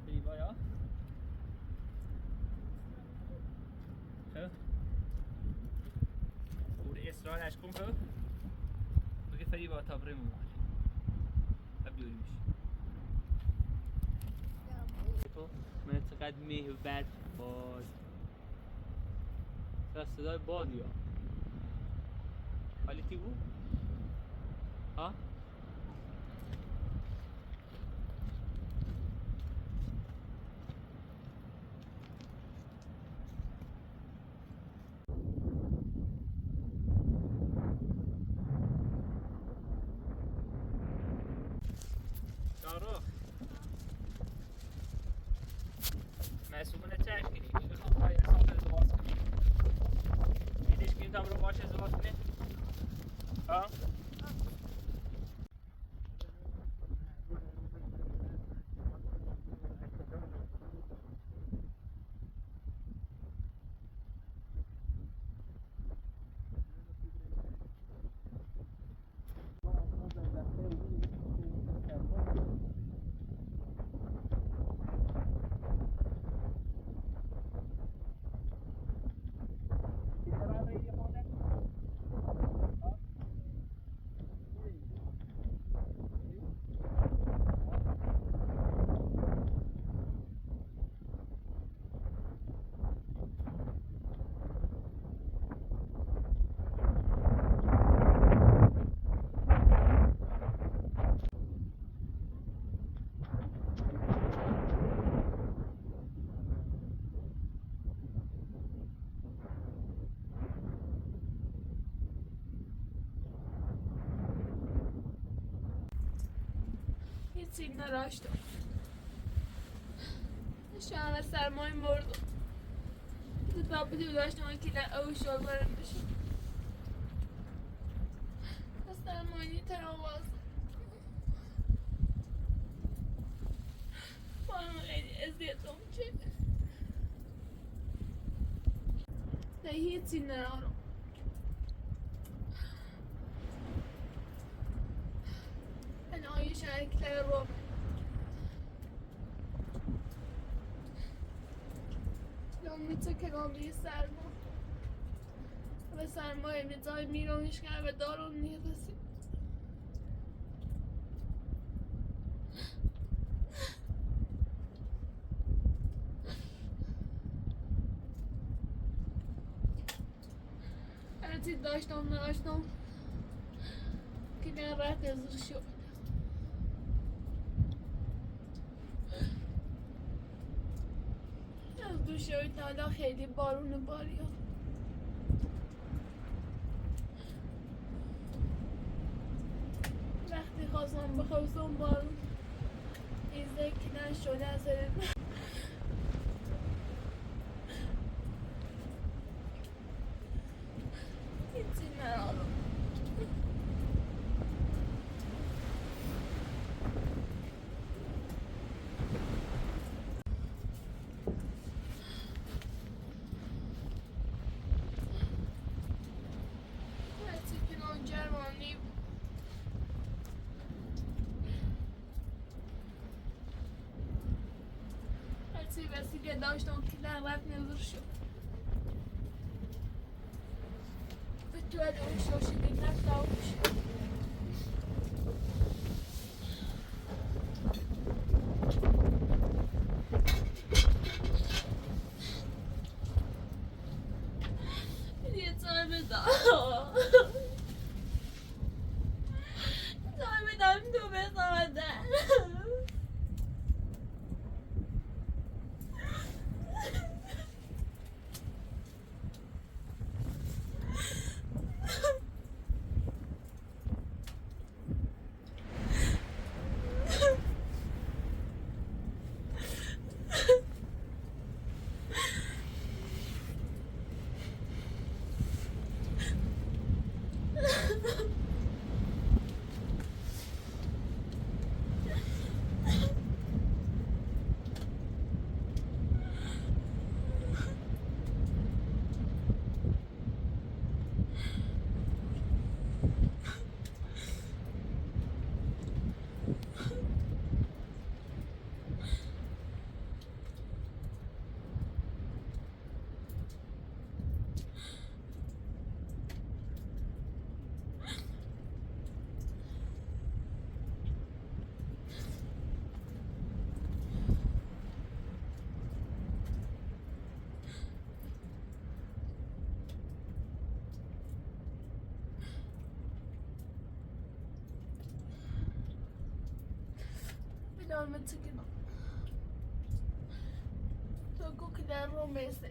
فریبا ja. خب اور اصرارش کن خب بگه فریبا تابره مون بیاری میشه تو من چقدر مهبت باز صدای باد یا حالی تی بود؟ ها؟ هیچی نراشتم. شام سرمایه مردم. تا بدو داشتم که او شغل برم بشم. سرمایه تراواز. من خیلی اذیتم چه. نه هیچی نرارم. آیه شکل رو میتونه که گامی سرما و سرما امیدای میرونش کرد و دارون نیرسی هرچی داشتم نداشتم که من رفت ازش شد از دوشوی تالا خیلی بارون باریا وقتی خواستم بخواستم بارون ایزده که نشده از هیچی نرارم وسیله داشتم که در رفت نظر شد به تو اون شاشیدی نفتاوش یه تایمه دام تو بسامده Dorme çıkıyor. Çok kadar romese.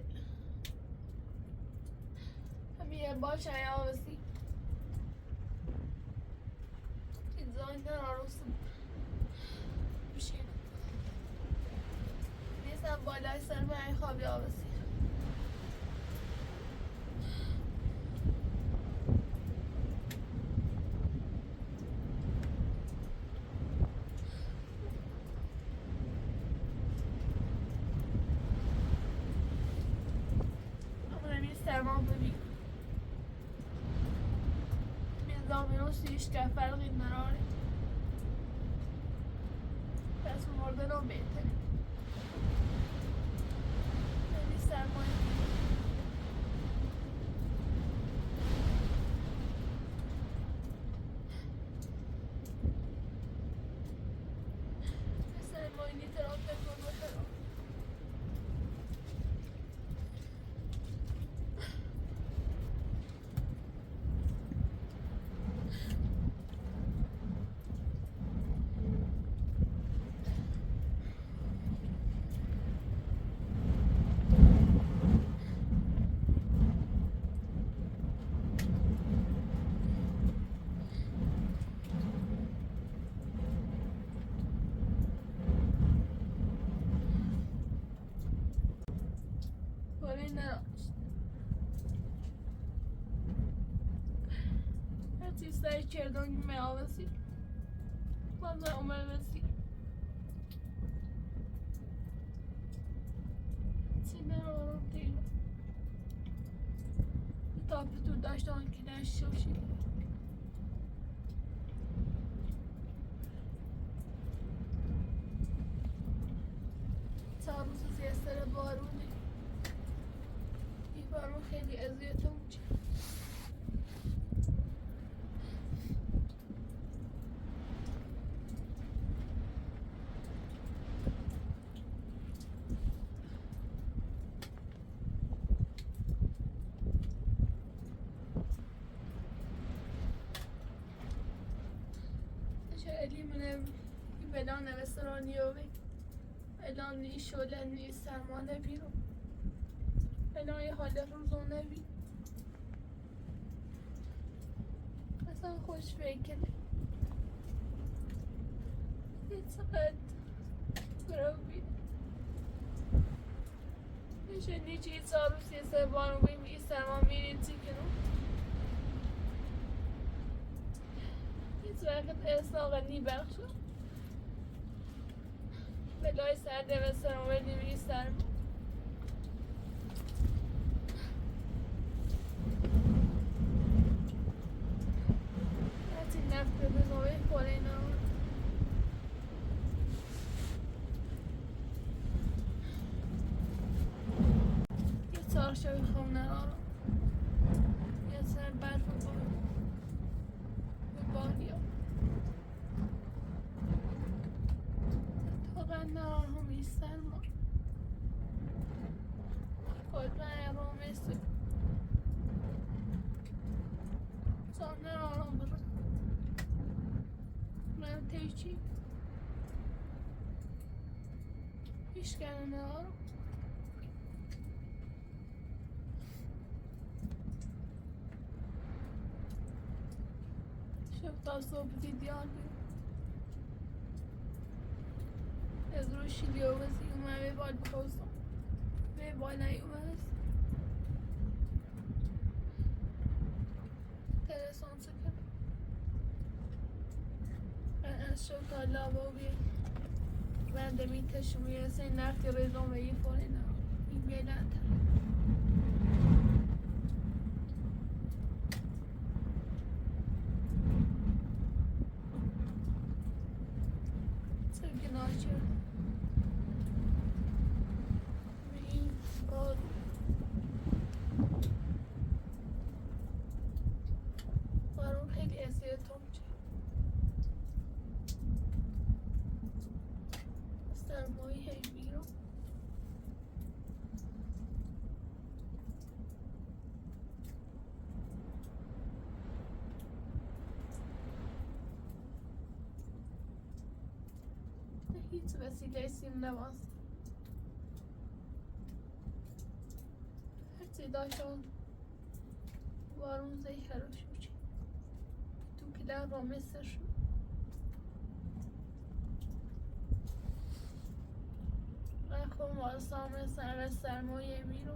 Hamiye baş ayağı vasi. İnsanlar arası. Bir şey. Neyse balay sermaye kabi avası. سیش که فرقی نراره پس مردن رو بهتره خیلی سرمایه سرمایه نیتران تکن بخرم Staj çerdon gibi havası. Vallahi umarası. Sinir oğlum değil. Tabi tu daştan kiler şoşi. Sağımsız yaslara bağırını. İbarma خیلی اذیتم میشه. الان نوسترانیوی الان نی شله نی سرمانه بیرون الان یه حال روزانه بی اصلا خوش فکره یه چقدر برو بی میشه نیچه یه چاروس یه سربانو بیم یه سرمان میرین چی کنو هیچ وقت احساق نی بخشو بلای سرده و سرم وردیم یه سرم حتی نفت به نوعی خوره اینا یه چارشوی خونه آرام یه سر برف و باریا نه هم ایستر ما خود من ارام ایسته سانه آرام برم من تیچی هیچ کنه آرام شب تا صبح دیدیان بیم از روشی لیوزی اومه به بال بخوزم به بال نیومه تلسان سکر من از شب تا لابا بیم من دمی تشمی از این نفتی ریزم و یه فوری نه این بیلند سرگی ناچر هیچ وسیله سیم نماست هرچی داشتم بارون زی خروش میشه تو کلن را مستر شد خب ماسامه سر سرمایه میرو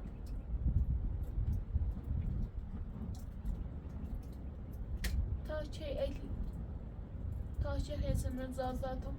تا چه ایلی تا چه حیث من زازاتم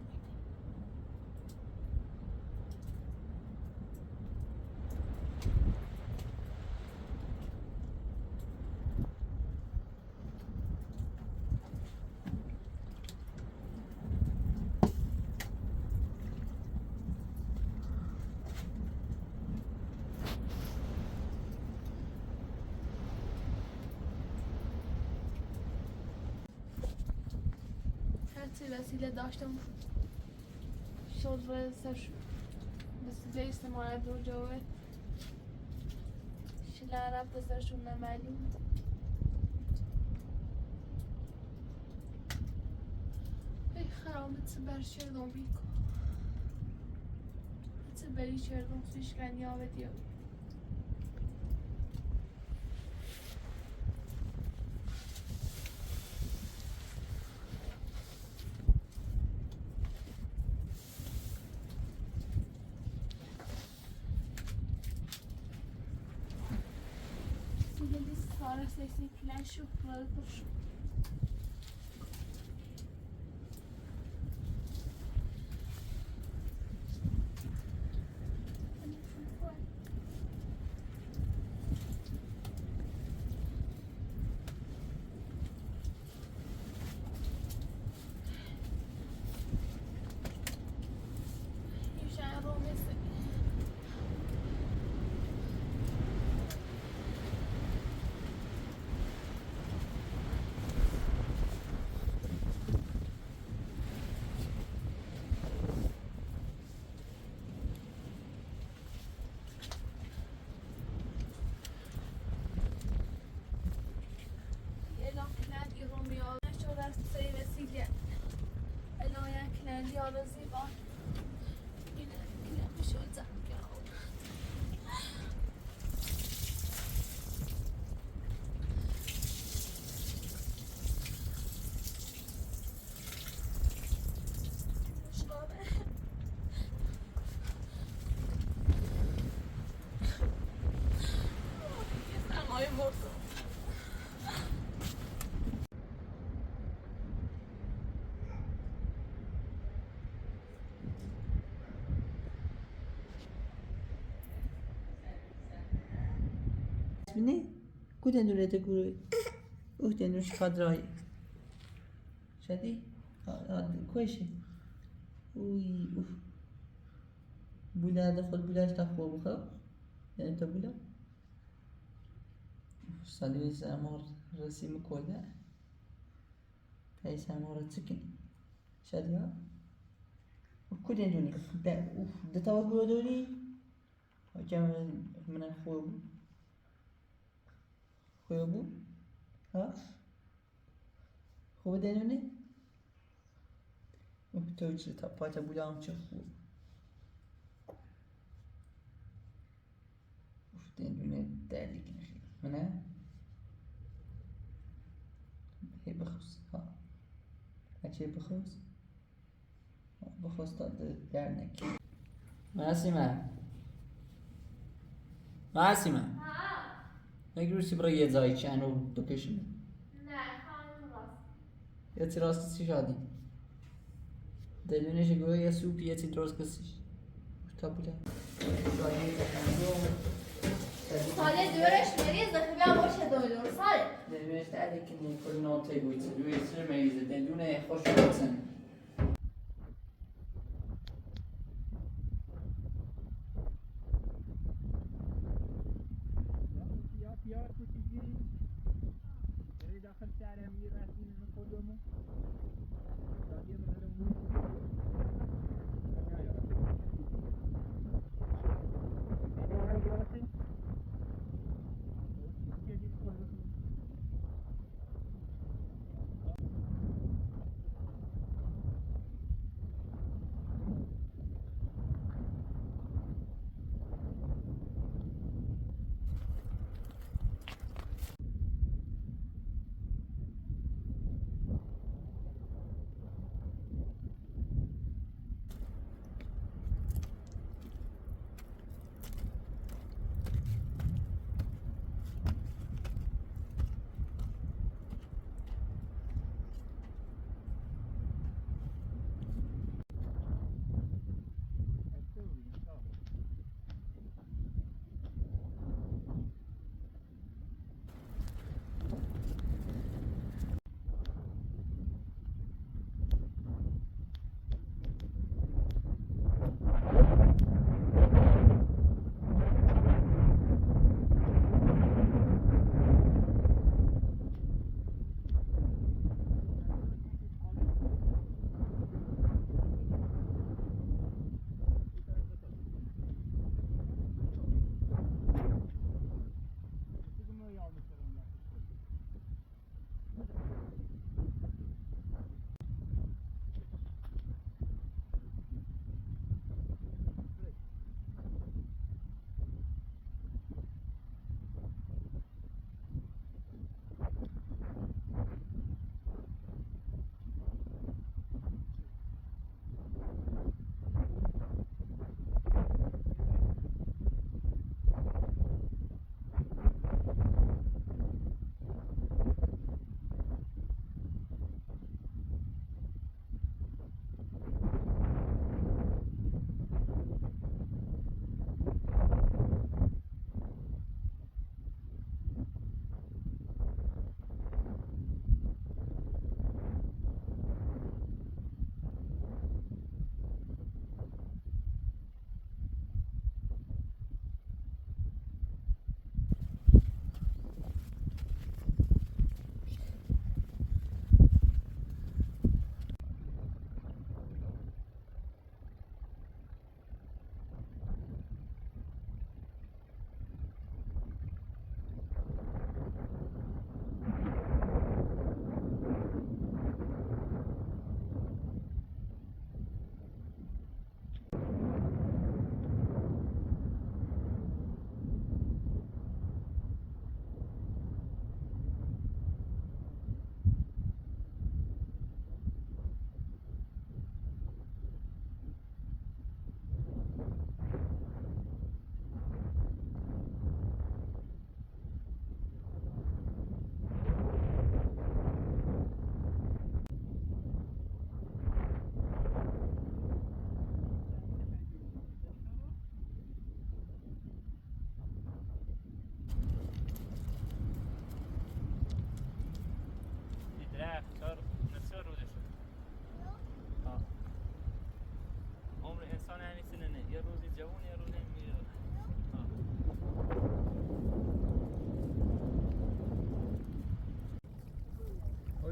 چه وسیله داشتم شد و سر وسیله استعمال دو جوه شلع رفت سرشون نمالیم ای خرامت سبر شردم بیکو سبری شردم سوشکن یا بدیم Sonra sesli flash yoklardır. Yolda زیبا این کلمه شد بینی؟ کدوم دوره تکوری؟ اوه تنوش خضرائی شدی؟ کویشه؟ اوی اوه بولا خود بولاش تخواب بخواب؟ یعنی تا بولا؟ صدیقی سامار رسیم کله تای سامار تسکنی شدی ها؟ کدوم دونی؟ ده تا بگو دونی؟ جمع من خواب خوابو؟ ها؟ خوب دنونه؟ تو چی تا پاتا بودم چه خوب دنونه دردی کنی منه؟ هی بخوز ها اچه بخوز؟ بخوز تا درد نکی معصیمه نگروسی برای یه زایی چنو بکشیم نه خانم راست یه تی راستی شادی دلونش گوه یه سوپی یه تی درست کسیش تا بوده ساله دورش مریض بیا باشه دکتر ساله دلونش تعلیق کنی کل نوته گویی دوی سر مریضه دلونه خوش بودن يا كوتيجي يريد اخر سعر امير راسين نقولهم راضي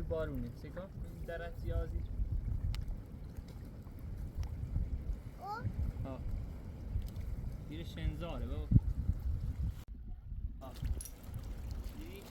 بارونه سکا درت یازی ها زیر شنزاره بابا ها دیدی؟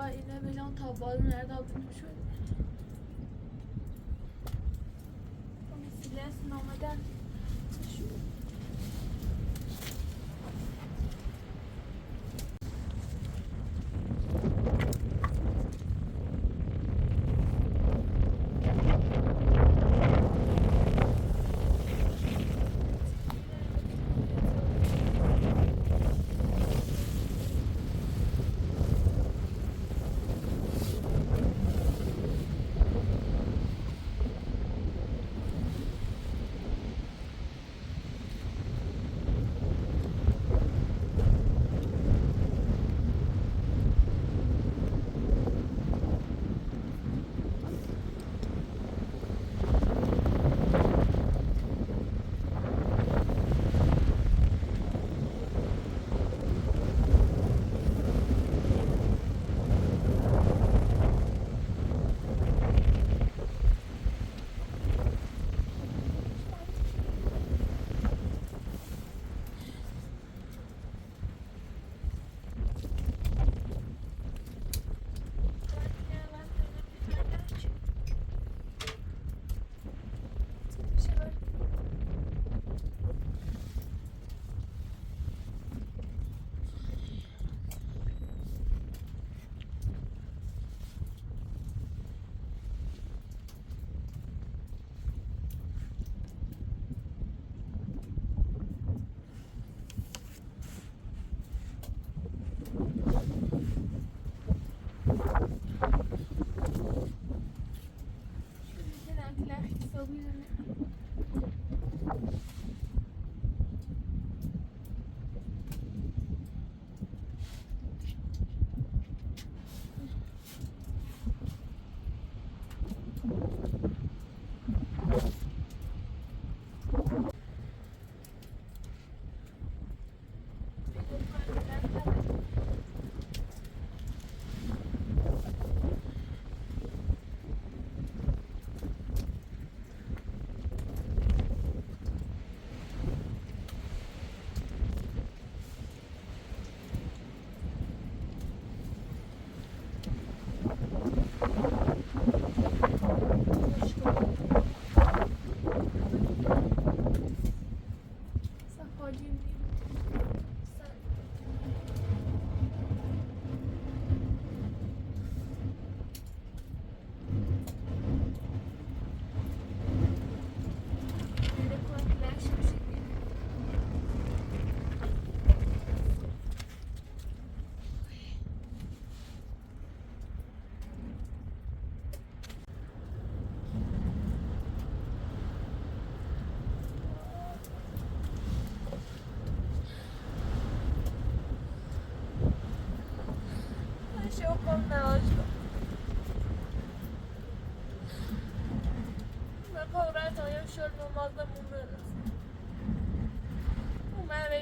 اینه بگم تا بال nerede olduğunu şöyle. Ama silersin olmadan taşıyor.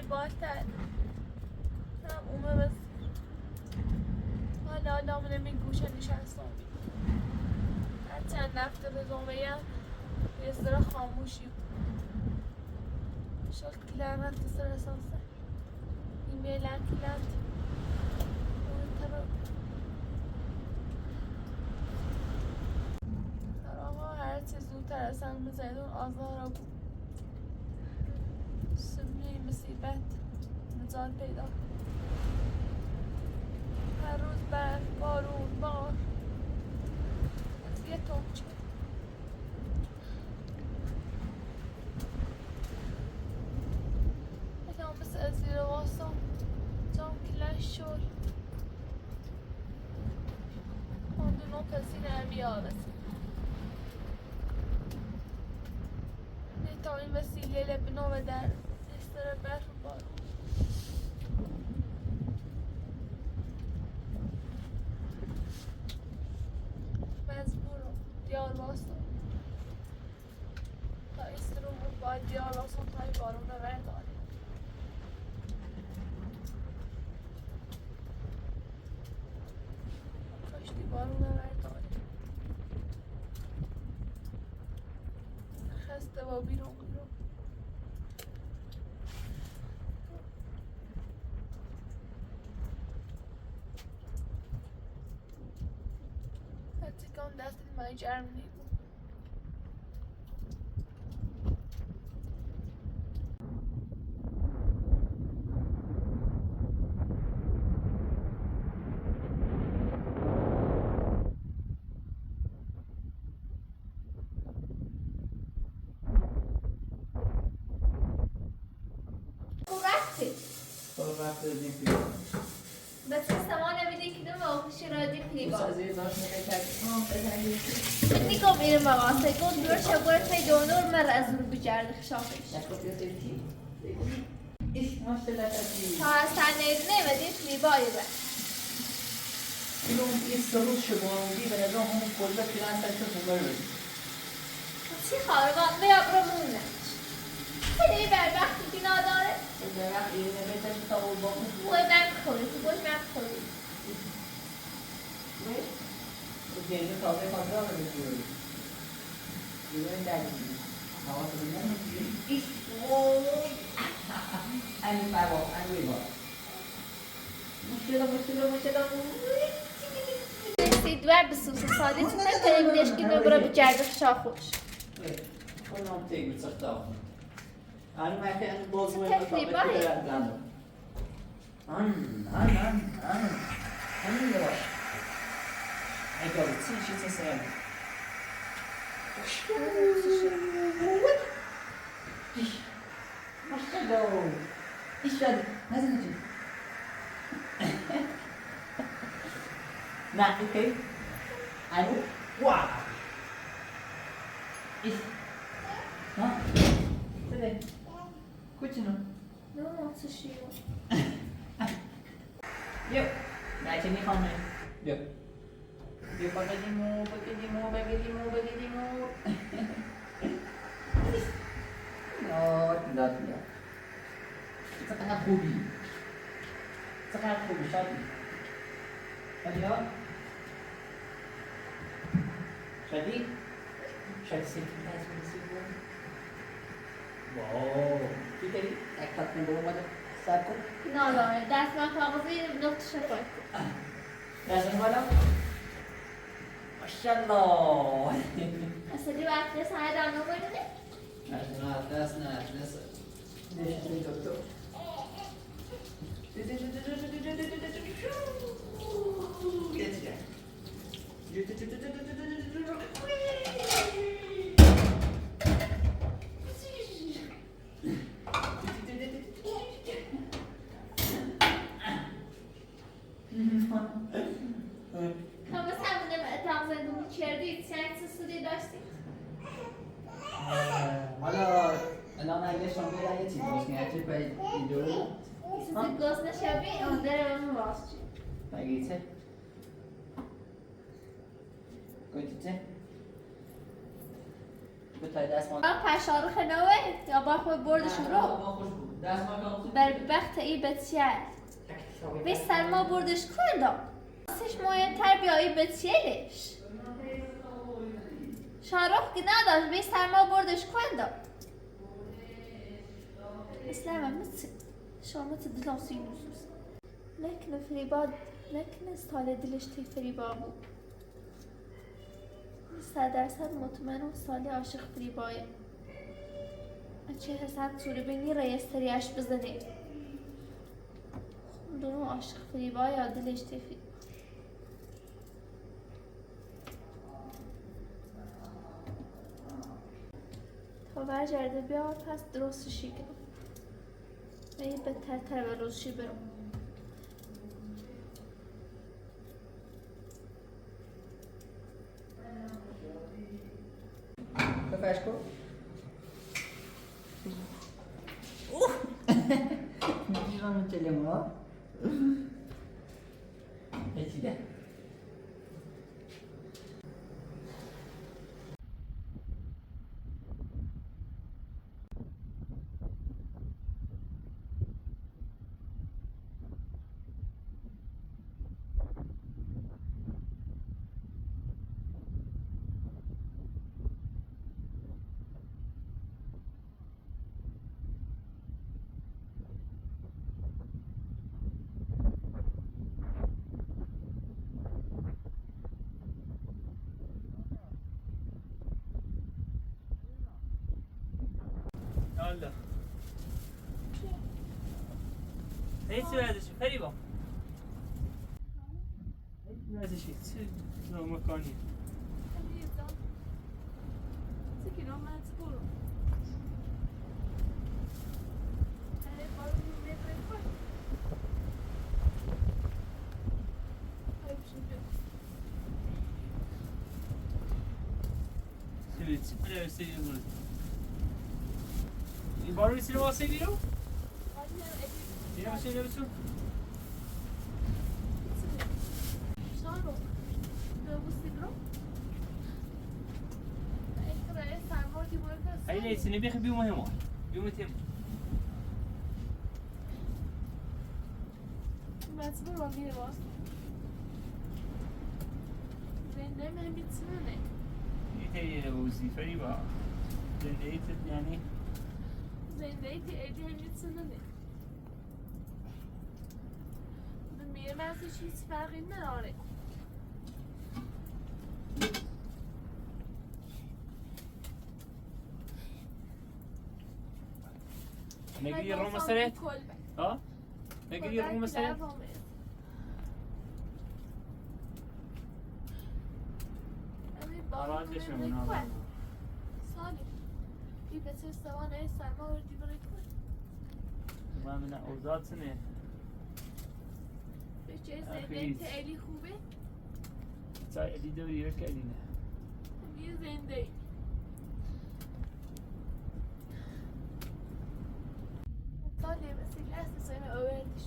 بالتر هم اومه بس حالا آدامونه می گوشه نشستم هر چند نفته به زومه یه سر خاموشی شد کلانت سر اساسه ایمیل کلانت اون طرف آقا هر چه زودتر اصلا بزیدون آزارا بود سبنی مصیبت نجات پیدا هر روز برف بارون بار یه تومچه یکم مثل از زیر واسم جام کلش شد خواندونو کسی نمی آرزه تا این وسیله لبنو و در استر برف بارون مجبورم دیار واسم تا استر بود باید دیار واسم تا این بارون رو برداره کاشتی بارون رو برداره خسته با بیرون Come that's in my Germany. بس استماع نمیده که دو موقعش را دی پلیبا نیکو میره مقاسه گفت دور شبور پی دونور مر از رو بجرد خشافش تا از تنه نمیده پلیبایی بر اینو این سروش شباهی به نظام همون کلبه پیران سرشو ببر بزید چی خواهرگان بیا برمونه خیلی بربختی که نداره بربخت این نمیتش تا اون با خود بوی من خوری تو بوش من خوری گیرده تازه کنترل رو بگیری بیرون درگیری حواس رو نمیگیری ایش این بابا این بابا مشکل سیدور به سوس صادق نکنیم دشکی نبرا بجرد خشافش کنم تیگو سختا آنی مکه این بازوی تقریبا ای گاوی چی سر ماشالله ایش شد نزنه چی نه اوکی اینو واو ایش ها بده کوچینو نه چه شیو بیا بچه میخوامه بیا بیا بگیدیمو لا چقدر خوبی شادی ها شادی سیکی واو چی داری؟ یک خط نبرو اومده سر کن نداره دست من کاغذی نقط شفای دست من بالا ماشالله اصلی وقتی سعی دانو بریده نه دست نشتی دکتر همه سمونه اتاق زندونی کردید سنگ سودی داشتید حالا الان اگه شما بیرن یه چیز باش نیاتی باید ایدو sizi gosna shabi ondere onu vasci. Paghice. Coitice. به تای دست ما من شاروخ نوه یا با خود بردشون رو خوش بود دست ما کام بربخت ای بچیه به سرما بردش کردم سش مهمتر بیایی بچیهش شاروخ که نداشت به سرما بردش کردم مثل من مثل شما دلم سینوسوس نکنه فریبا نکنه سال دلش تی فریبا بود 100% مطمئنم سالی عاشق فریبایه چه حسن توری بینی رئیستریش بزنه دونو عاشق فریبایه یا دلش تی فریبا تا برگرده بیا پس درستشی کنم و یه بدتر به روزشی برم بفرش کن میگیرم چلیم ها هیچیده الله هیچ ورزشی فریبا هیچ ورزشی چه نوع مکانی این بارو نیستی رو واسه بیرو؟ بیرو باشه بیرو بسو؟ هاي ليش نبيخ بيوم هما بيوم تيم مجبور با میره باز زنده من میتونه هي وظيفة بقى زندقيت يعني زندگی ایدی هم میتونه به میره من ازش هیچ فرقی نداره نجري الروم مسرت اه نجري الروم مسرت باران ليش من هذا سالي في بس سوانه سرما وردی برای کن ما من اوزاد سنه به چه زنده تعلی خوبه تعلی دوری کردینه یه زنده سالي بس الأساس أنا أوردش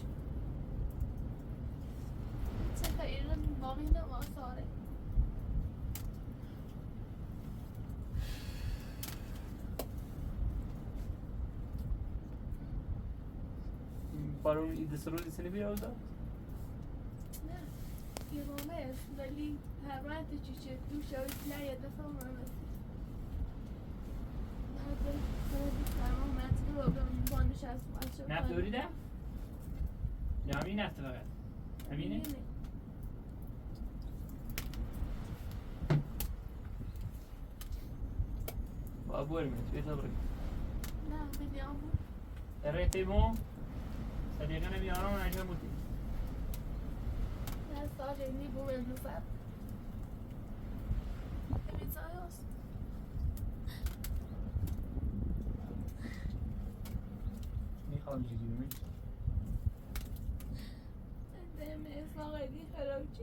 تخيل من ضمينه ما صار بارون ایده سرود سنی بیا اوزاد نه یه رومه ولی هر وقت چیچه دوش او اطلاع یه دفعه اومد نفت دوریده؟ یا همین نفت فقط؟ همینه؟ با بریم توی تا بریم نه بدیام بود ريتيمو صديقنا بيارون عجبه بودي نه سال اینی بوم نفر بیزای هست میخوام جدیدی دم اسماق ایدی خرابچی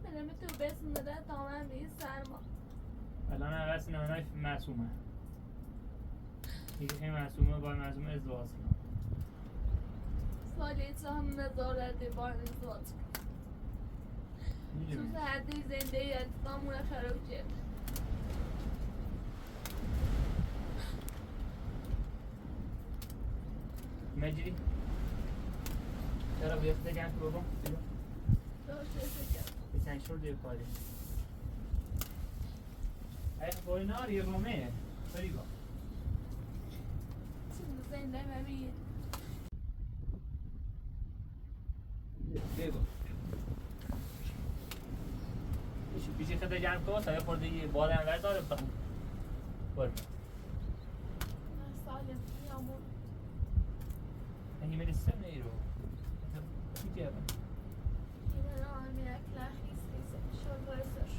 منم تو بس مده تمام به سرما الان عوض نمونای معصومه یکی معصومه با معصومه ازدواج کنم سالی تو هم نظارت با ازدواج تو ساعتی زنده ای اتفاقمون خرابچی مجری چرا بیفته جمع تو بابا بسن شور دیو کاری ای بای نار یه رومه فریبا زنده ببین بگو پیشی خدا جمع کن سایه خورده یه بال انور داره برد سالم یامون هی من السنة يرو إجابة ایمان آمین اکلاخ نیست شد رایزش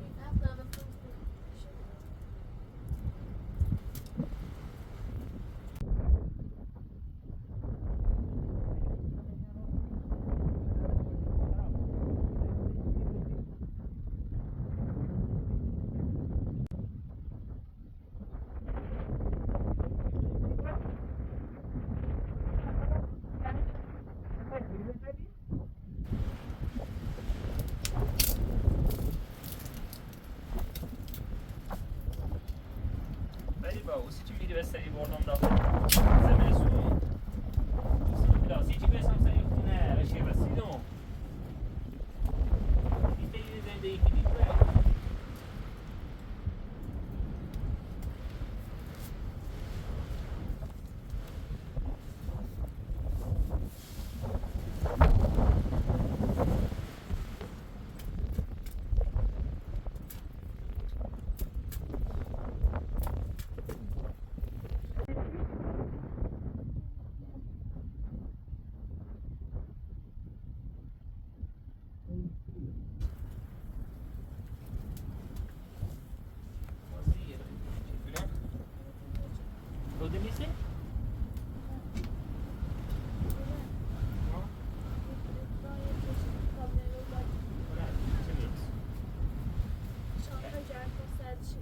این افضل بکنم Fariba, o se time tivesse saído bordão da você mesmo. Se tivesse saído com ela, chega assim, não. E tem daí que diz, Denise?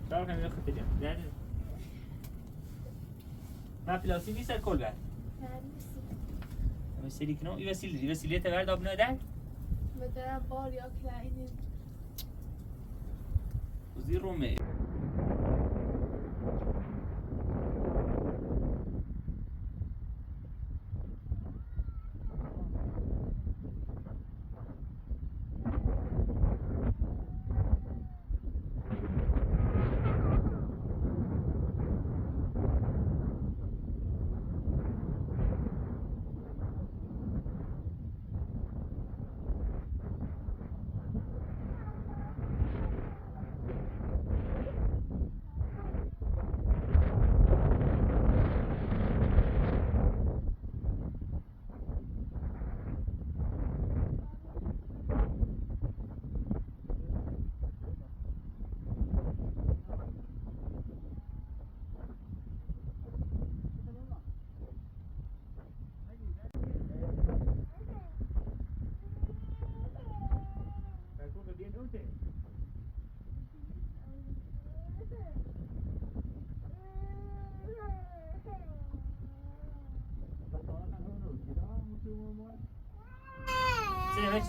Ciao che mi ho fatto già. Ma پلاسی نیست کل بر وسیلی کنم این وسیله تبرد آب ندار بدرم بار یا کلاینی وزی رومه Sini,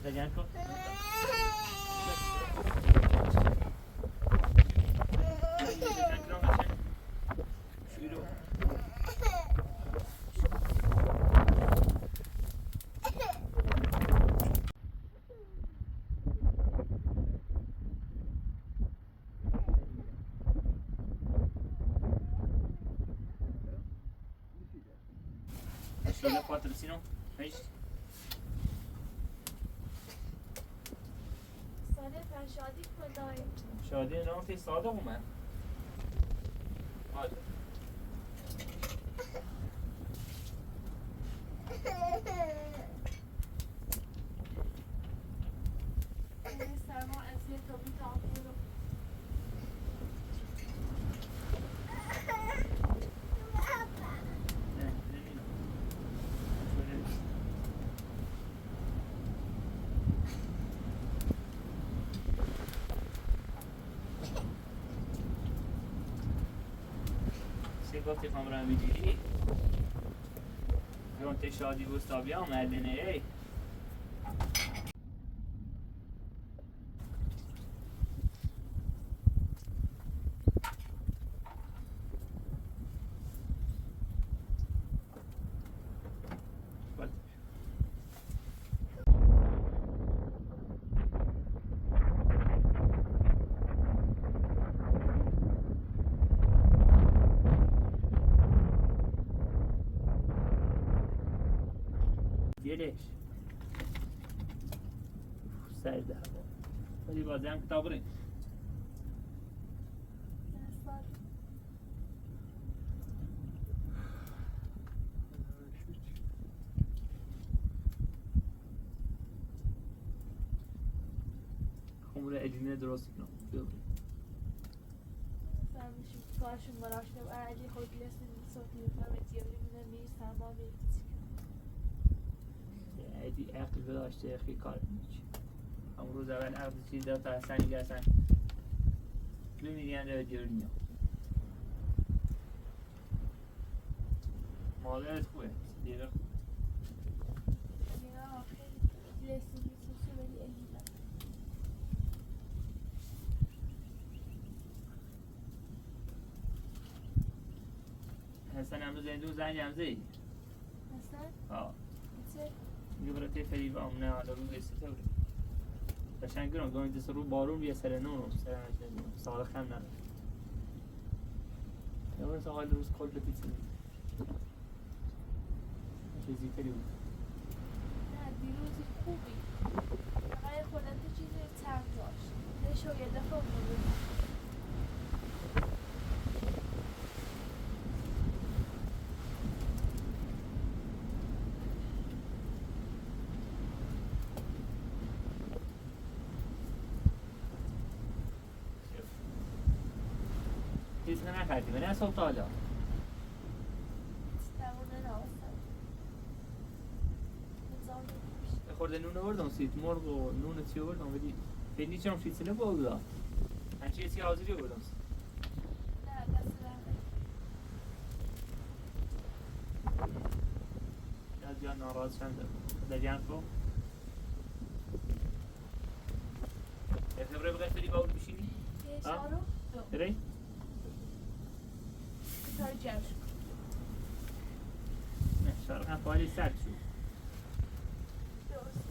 Dah jangan kau. Şöyle patrocino. Hayır. Saleh ben şadi kudayım. شادی نام که صادق اومد آره سرما اذیت رو بی‌تعامل. گفتی خام را میگیری گرونت شادی بوستابی ها مردنه ای ليش؟ سرده هوا ولی بازی هم کتاب بریم خمول ادینه درست کنم ببریم فهمشیم کارشون براش و علی خود لیست صوتی فهمت یه من میز تمام ادی عقل داشته خیلی کار میچی همون روز اول عقل چیز داد تا حسن دیگه اصلا میگن رو دیرنیا مادرت خوبه دیگه خوبه یا خیلی لیست میسوسه ولی اهیلا حسن امروز این زنگ هم زی اصلا آه چه میگه برای تی فریبا هم نه حالا روی سته بره قشنگ گرم گاهی دست رو بارون بیه سر نونو سر نشنیم صالح هم نداره یا برای حال روز کل پیچه چیزی تری بود نه دیروزی خوبی فقط خودت تو چیزی تم داشت نشو یه دفعه بود چیز نکردی من صبح تا حالا استمونه ناستم نظام نمیشه خورده نون آوردم سیت مرغ و نون چی آوردم بدی فعلی چرا فیتسینه بودا هرچی چی حاضری آوردم نه دست رمه از جان ناراض شدم در جان تو خبره بغیر فعلی باور بشینی یه شارو بری کار جمع شد نه شارخ هم فعالی سرد شد درست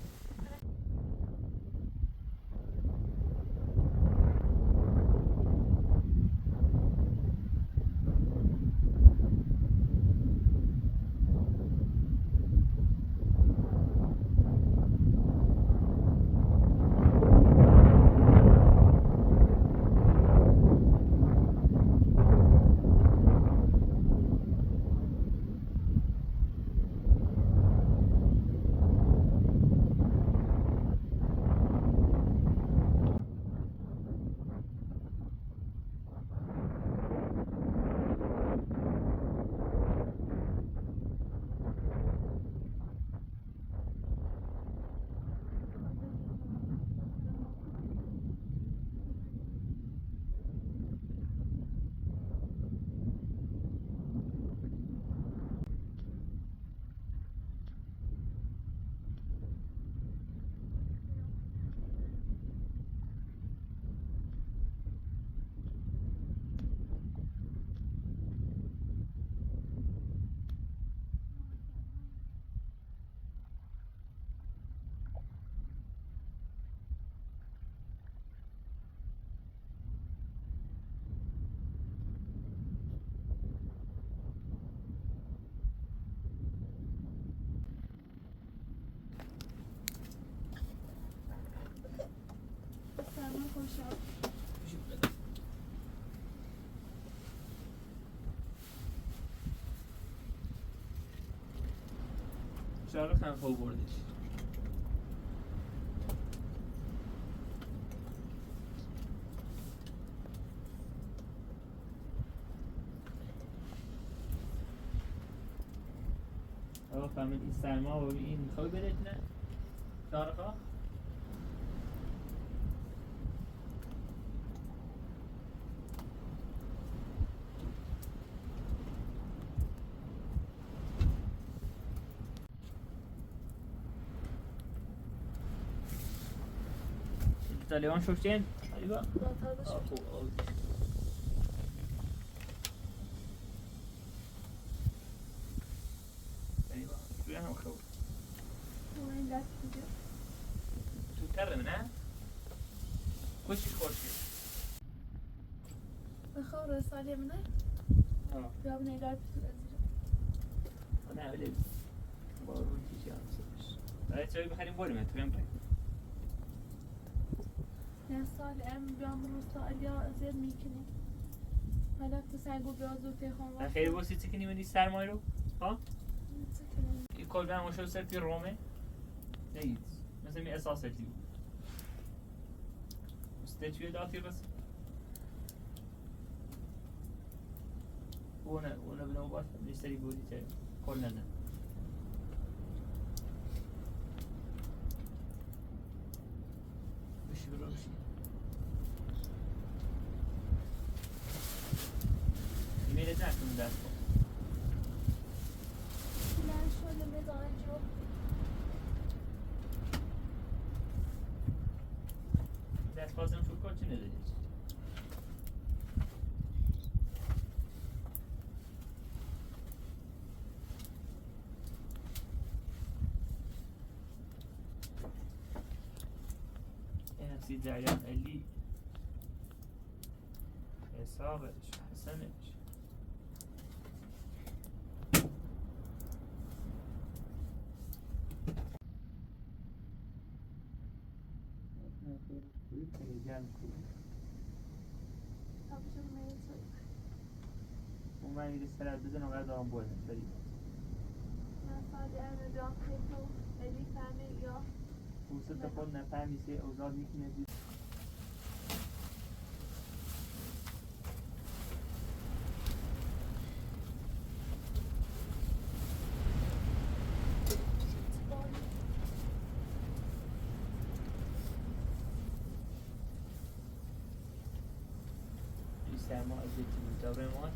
سلام خوشم شارخ هم خوب بردش آقا فهمید این سرما و این میخوای برد نه شارخ ها طالبان شفتین؟ طالبان؟ خوب طالبان شوی هم خوب این دست کجا تو ترم نه؟ کچی خورشید بخواه رسالی منه بیام نگار بسید از نه ولی بارون چیزی هم سرش باید چایی بخریم بریم اتفاقیم بریم. نه سال بیام رو سال یا زیاد میکنیم. حالا تو سنگو بیازو تخم نه خیلی بوسی چی کنی منی سرمایه رو؟ ها؟ این کل بهم وشو سر في رومه؟ نيت مثلا می اساسه دي استاتوی داتی بس وانا بنوبات نشتري بودي تاني كلنا بشي برو بشي ایمیل نکنم دست کن نه شده بزنه جو دست بازم شو کن چه نداری نفسي زعلان قال لي إصابة شو حسنش وما يجي السلام بدنا وقاعد عم بقول فريق نه سال بیام تکو الی فهمی یا وصلت قلنا فهمي سي أوزار يمكن يجي سرما ازیتی بود داره ما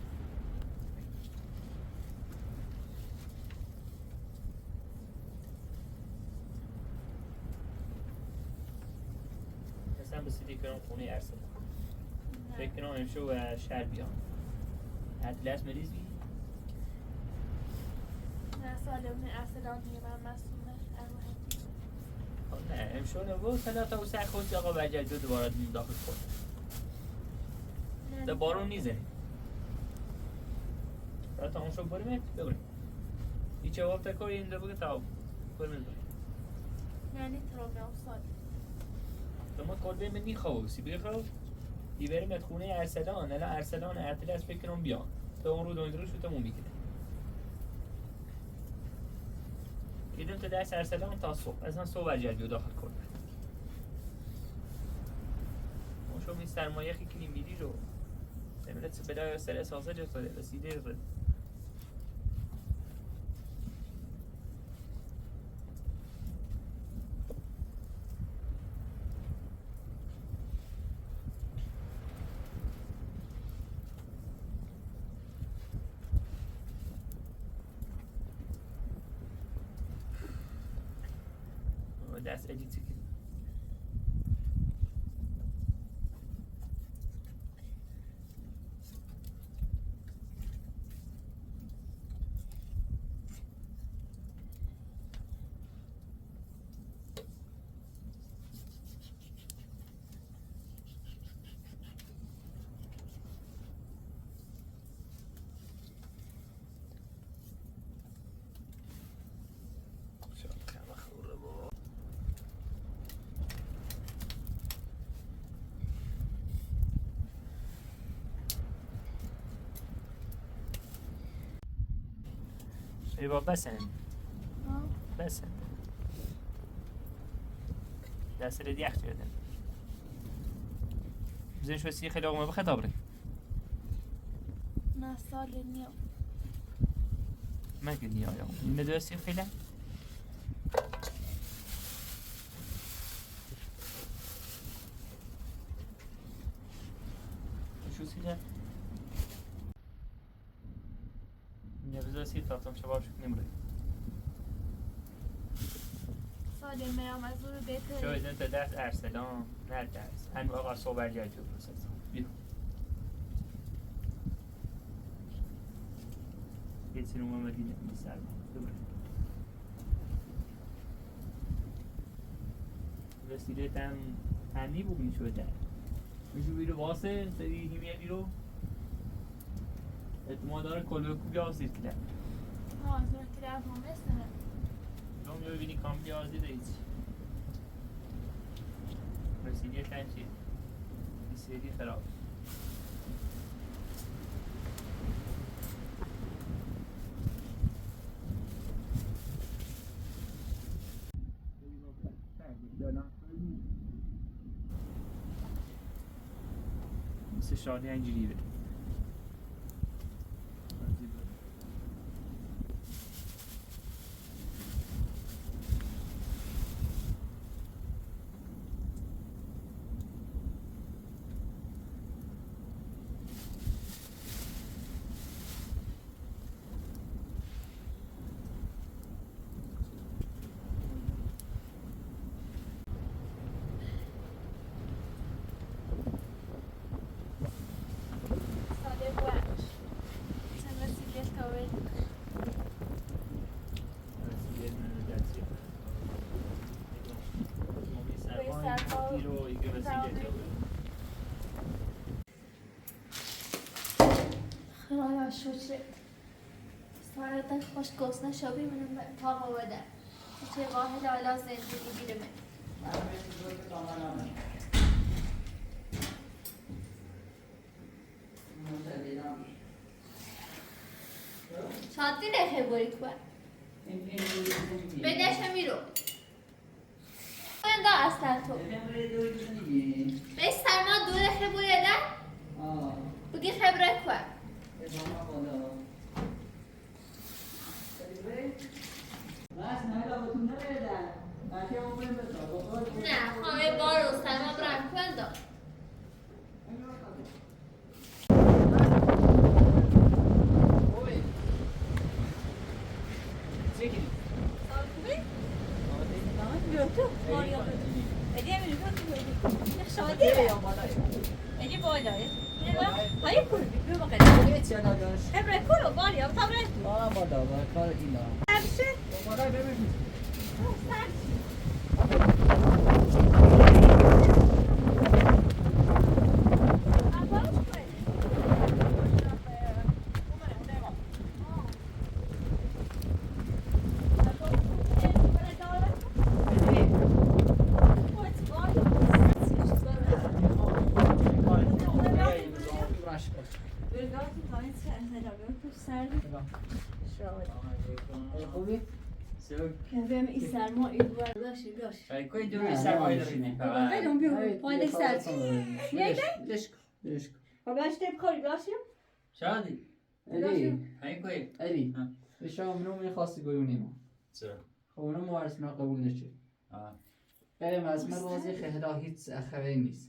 مثلا به صدیق کنم خونه ارسل فکر کنم امشو و شهر بیان اطلس مریض بی؟ نه سال اون ارسلان دیگه من مسئوله نه امشو نبود سلاتا و سر خودی آقا برجل دو دوباره داخل خود ده بارون نیزنی تا اون شو بریم ببریم هیچ جواب تکر این دو بگه تا بریم ببریم یعنی ترابیام سال ما کلبه من نیخواه سی بگه دی بریم ات خونه ارسلان الان ارسلان اطلس فکر کنم بیان تا اون رو دوید رو شو تا مون میکنه ایدم تا درس ارسلان تا صبح اصلا صبح برجل بیو داخل کلبه اون شو می سرمایه خیلی میری رو نمیدونم چه بلای سر اساسه جا ساده رسیده رسید دست ادیتی که فریبا بسن بسن دست ردی اخت کردن بزن شو سی خیلی آقا بخط آبره نه سال نیم من که نیا آقا این ندو سی خیلی شو سی ده نبزا سی تاتم شباب شک نمره سال میام از اون بهتر شو ایدن تا درس ارسلان نه درس هنو آقا صبح جای جو بسازم بیرو یه سینو محمدی نمی سرما دوباره وسیله تم هنی بود میشوده میشو بیرو واسه سری هیمیلی رو اعتماد داره کلوه کوبی آسیر کده ها از اون که در همه سنه دوم یا ببینی کاملی آزی دهید رسیدی تنشی این سری خراب مثل شادی اینجوری بده خدایا شکرت سارت خوش گسنه شبی منم به اتاق آوده چه واحد علا زندگی بیرمه شادی نخه باری که بدش همیرو بنده اصلا تو به سرما دو نخه باری ده بگی خبره که نه خواهی بار رو سرما برم کنده Edi boyda. Hayır kur. Bir bakalım. Emre kur var ya tam renk. Bana bada var kar ila. Her şey. Bana bebeğim. خوبی؟ Kendime isterma yuvarlaş yaş. Koy دوی سرمایه داریم Bakalım bir payda ister. Neydi? Leşk. Leşk. Babaş tep kari başım. شادی علی هی کوی علی شما منو میخواستی گویونی ما چرا خب اونو موارسنا قبول نشد بریم از من روزی خیلی هیچ خبری نیست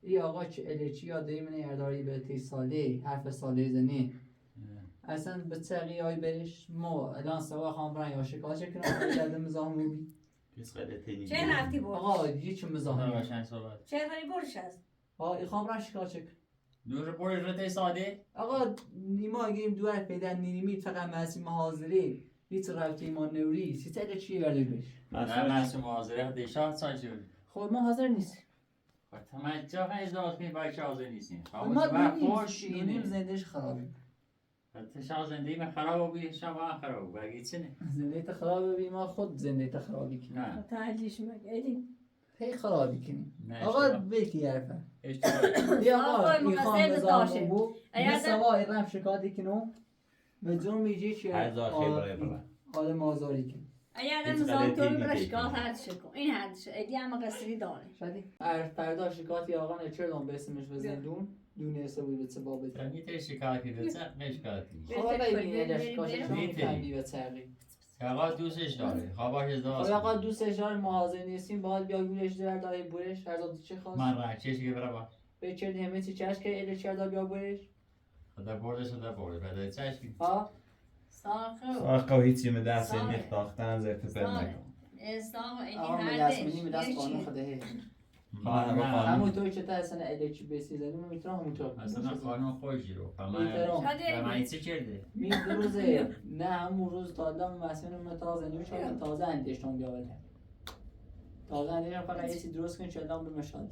ای آقا چه الیچی یا دیمن ارداری به تی ساله حرف ساله زنی اصلا به تقیی های برش ما الان سوا خام برن یا شکال چکنم یادم مزاحم بی چه رفتی برش؟ آقا یه چون مزاحم روشن صحبت چه رفتی برش هست؟ آقا ای خام برن شکال چک دور برش رو تی ساده آقا نیما گیم دو حرف پیدن نیمی فقط مسیم حاضری هیچ رفتی ما نوری سی تله چیه برده بش نه معصوم حاضره دیشاه سال شد خب ما حاضر نیست خب تمجا هنج داشت کنی باید حاضر نیستیم ما خوش دونیم زندهش خرابی شما زندگی من خراب بی شما خراب بگی چه نه زنده تا خراب بی ما خود زنده تا خرابی کنیم نه تعلیش مگه هی خرابی کنیم نه آقا بیتی حرفه اشتباه یا آقا آقا این خواهم مقصد بزام داشته. بو اگر مثل ما ایرم شکاتی کنم به جون میجی چیه آدم آزاری کنیم اگر هیچ نظام غلطی تو نیست. برشگاه هرچی کن این هرچی ادی هم قصری داره شدی فردا شکاتی آقا نچردم بسمش به زندون دونه سوی به سبابت یعنی تی شکایتی بچه نشکایتی خب آقا این شکاتی شما میفهمی به تغییر آقا دوستش داره خواباش خب ازدواج آقا دوستش داره ما حاضر نیستیم باید بیا گولش در داره بورش هر زادی چه خواست من رنگچش که برای با به چرد همه چی چشک ایل چرد بیا بورش خدا بردش خدا برده بعد چشکی ها ساقه آقا هیچی می دست نیخ داختن زرت پر نکن استاق ادی آقا هر مدست منی مدست قانون خدا هی همونطور که تا اصلا ایل بسی زدیم من میتونم همونطور اصلا قانون خوشی رو میتونم و من چه کرده می روزه نه همون روز تازه مسئول من تازه نمیشه تازه اندیشتم بیاورد تازه اندیشتم فقط یه چیز درست کن چه ادام به مشاهده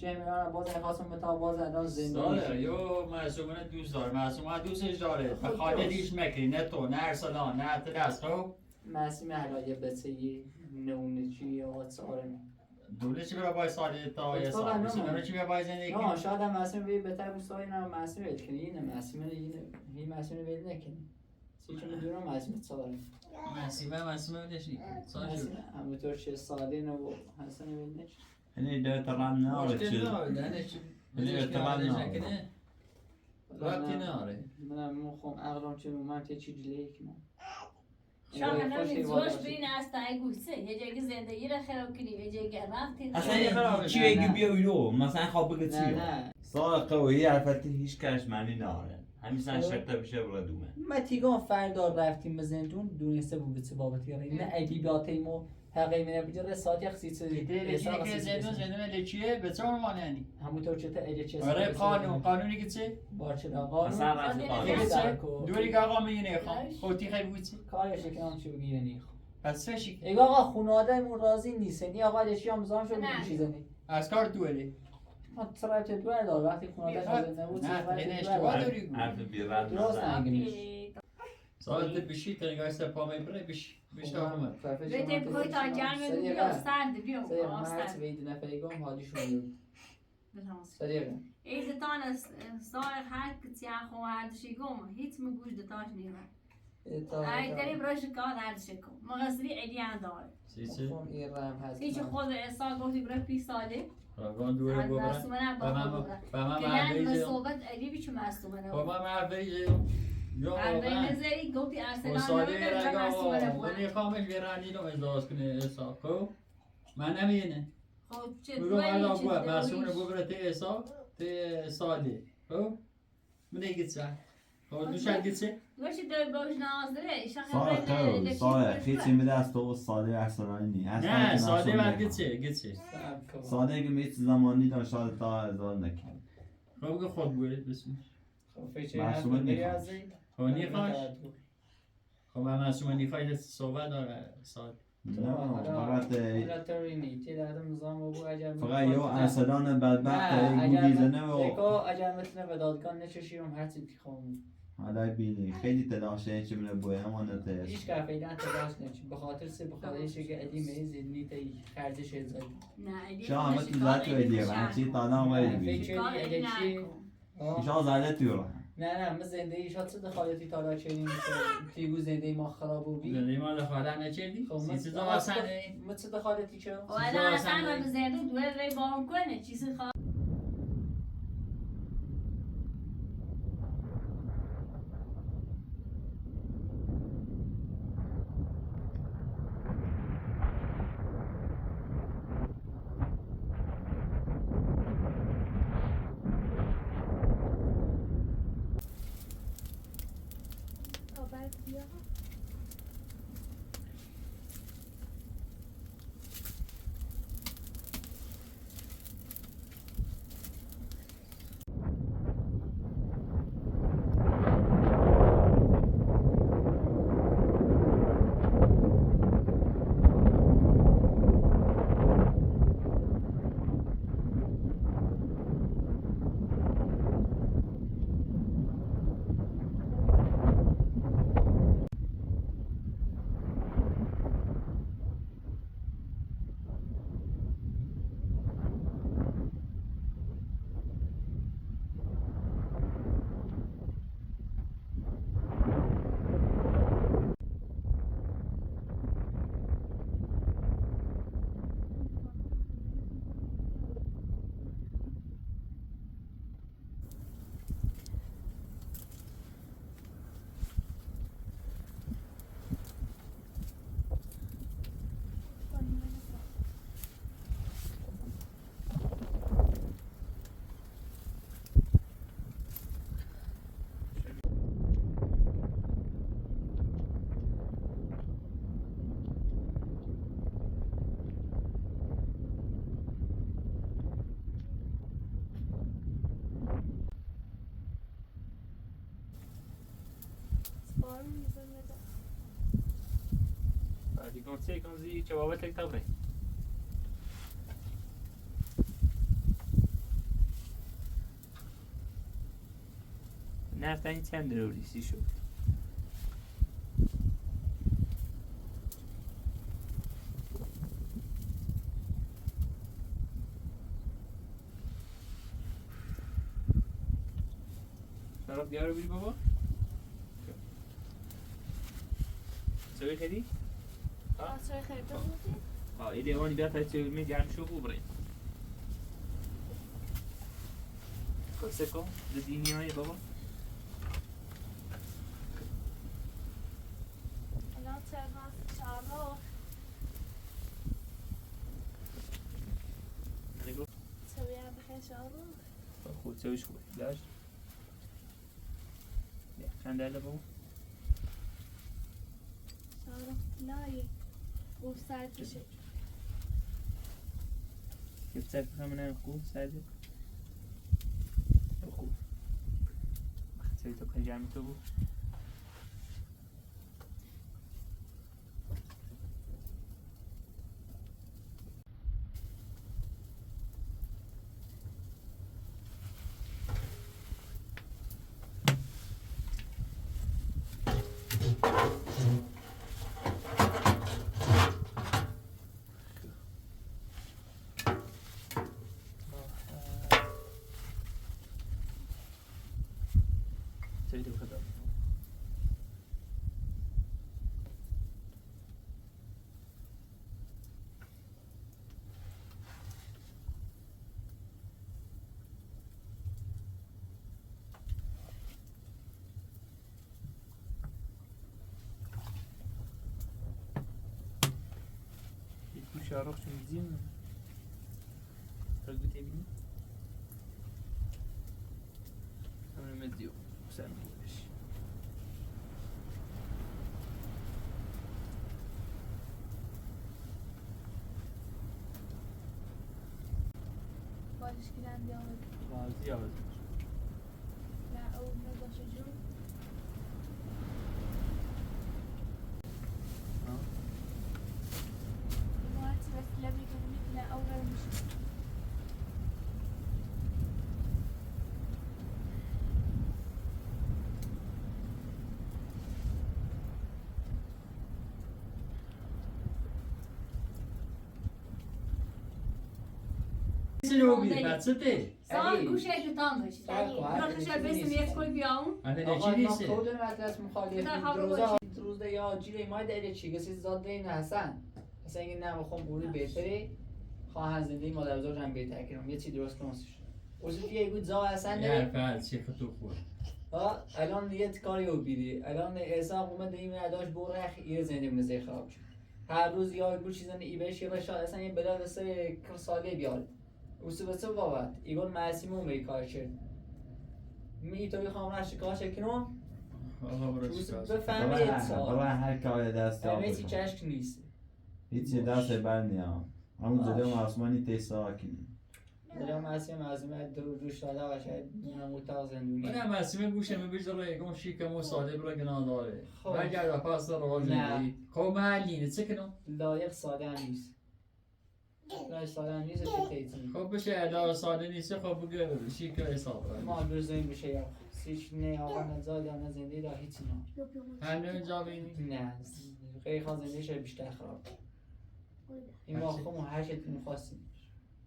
جمعه باز خواستم بتا باز الان زندگی ساله یو معصومه دوست داره معصومه دوستش داره به خاطر دیش مکری نه تو نه ارسلان نه اعتراض خب معصومه حلایه بچه نونچی آقا سارن دوله چی برای ساله تا یه سال معصومه چی برای زندگی نه شاید هم معصومه بی بهتر بود سالی نه معصومه ول کنی اینه معصومه این معصومه ول نکنی چون میدونم معصومه سارن معصومه نشی سال شد همونطور چه سالی نه و حسن ول نکنی یعنی ده طبعا ناره چیز یعنی طبعا ناره وقتی ناره منم مخم عقلم چه من ته چی جلیه کنم شام نمی زوش بین از تای گوشه یه جایی زندگی را خراب کنی یه جایی رفتی اصلا چی بگی بیا ویدو مثلا خواب بگه چی نه سال قوی البته هیچ کش معنی ناره همیشه شرطه بشه بلا دومه ما تیگان فردا رفتیم به زندون دونسته بود چه بابتی نه ادیباتیمو حقی من بجا رسالت یخصیص که زندون لچیه به چه عنوان یعنی همونطور چه اجچه آره قانونی که چه بارچه قانون مثلا رفت دوری که آقا میگه خودتی خیلی بود چی کارش که هم چی بگیره نیخ پس چه شی ای آقا خانواده‌مون راضی نیست نی آقا لچی هم زام شد چیزنی از کار دوله ما ترایت دور دار وقتی خانواده راضی نبود نه این اشتباه داری حرف بیرد درست نگیش ساعت بشی تنگاه سپا میبره بشی آمد بتیم کوی تا جمع بیا سرد بیا مرد وید نفریگام حالیشون بود صدیقه ایز تان سایر هر کسی خو هر دشی گم هیچ مگوش دتاش نیمه ای داری برش کار هر دشی کم مغسری ایدیان داره خون ایران هست هیچ خود احساس گفتی برای 20 ساله راگان دوره ببره معصومه با من معبیجه صحبت علی بیچو معصومه با من معبیجه یا عربه نظری گفتی ارسلان ساله رو معصومه رگاه منی خامش بیرانی رو ازداز کنه احساس خب من نمینه خب چه بگو من بگو معصومه ببره تی احساس تی ساله خب من ایگه چه خب دوشن گیچه دوشی دوی باش نازره سال قوی سال خیچی میده از تو ساده ارسلانی نی نه ساده بر گیچه ساده که میت زمانی دان شاید تا ازداد نکن خب بگو خود بوید بسم خب فیچه معصومه نیخواست خب نیخواش خب من معصومه نیخواش صحبت داره ساده نه فقط فقط یو ارسلان بدبخت گودی زنه و اگر مثل به دادگاه نششیم هر چی تیخوام حالا بینی خیلی تلاشه چه بینه بوی همانته هیچ که فعلا تلاش نشیم به خاطر بخاطرش که علی میز نیت خرجش ازایی نه شا همه تو ذات تو ایدیه بچی تانا ولی بی شا زاده تو نه من زندگی شاد چه دخالتی تالا چنین تیگو زندگی ما خراب و بی زندگی ما دخالت نچردی؟ سیسی دو حسنه ما چه دخالتی چه؟ و الان اصلا رو بزنده دوه ری بارون کنه چیزی خواه دیگه چه کنزی جوابت یک تابره نفتنی چند رولیسی شد شراب بیاره بری بابا سوی خیلی؟ آسای خیلی بودی؟ این لیوانی بیاد تا چه می گرم شو بریم کن دینی های بابا الان ترماس شهرها نگو سوی هم بخیر شهرها خود سویش خوبه داشت خندله بابا شهرها لایی او سر بشه يفتح همنا نقول سادة نقول سوي تبقى جامد تبو سوي تبقى جامد شارخ شو مزين تقدر تبيني أنا مديو سامي وش باشش گیرند یا راضي يا ولد نه او نداشت جو موات بس لبي كلمك لا أول مش سنو بیر بچته سال گوشه تام باشی راکش بسیم یک کوی بیام انا آقا نجی ما نیسته کود مدرس مخالف نه، خب روزه یا جیره ماید اله چی گسی زاد این حسن اصلا این نه بخوام بوری بهتره خواهن زندگی مادر بزرگ هم بهتر کنم یه چی درست کنسش اوزی یه بود زا حسن یه داره فرد چی خطو خور ها الان یه کاری رو بیری الان حساب اومد این نداش برخ یه زنده منزه خراب شد هر روز یا گل چیزن ای بهش یا شاید اصلا یه بلا سر ساله بیاد اوسو بس بابات ایگون معصومه می کار کرد می تو بخوام راش کار کنم آقا برو اوسو چیکار بفهمید بابا سال هر کاری دست همه آب چی چشک نیست هیچی دست بر نیام همون جلو معصومانی تیسا کنی دلم معصومه روش داده باشه نموتا زندونی من هم مسیمه گوشه میبیش رو یکم شیکم و ساده برو گناه داره خب. و اگر پاس رو نه. زندگی خب محلینه چه کنم لایق ساده هم نیست لایق ساده هم نیست چه تیزی خب بشه ادا ساده نیست خب بگه شیک حساب ما بزنیم بشه یا سیش نه آقا نزاد یا نه زنده دا هیچی نه هنده جا بینی نه غیر خواهد زنده شد بیشتر خراب این ما خب هر شد میخواستیم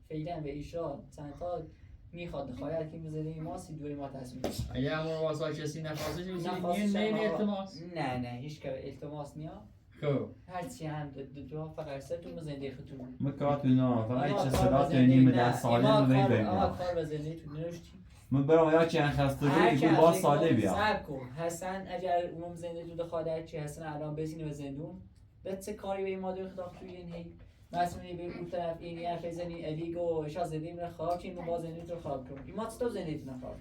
فعلا به ایشان چند تا میخواد دخالت که میزده این ماسی دوری ما تصمیم اگه همون واسه کسی نخواستش نخواستش نه هم آقا. التماس نه هیچ که التماس نیا خب هرچی هم دو فقط سر تو زنده خودتون مکاتونا فقط چه صدا تنیم در سالم رو بگیم کار به زنده تو نوشتی من برام یا چی خستگی بود با ساده بیا سب کن حسن اگر اونم زنده تو دخالت چی حسن الان بزینه به زندون بچه کاری به این مادر خدا توی این هی مسئولی به اون طرف این یه خیزنی الیگو شا زنده میره خواب که این با زنده تو خواب کنم این مات تو زنده تو نخواب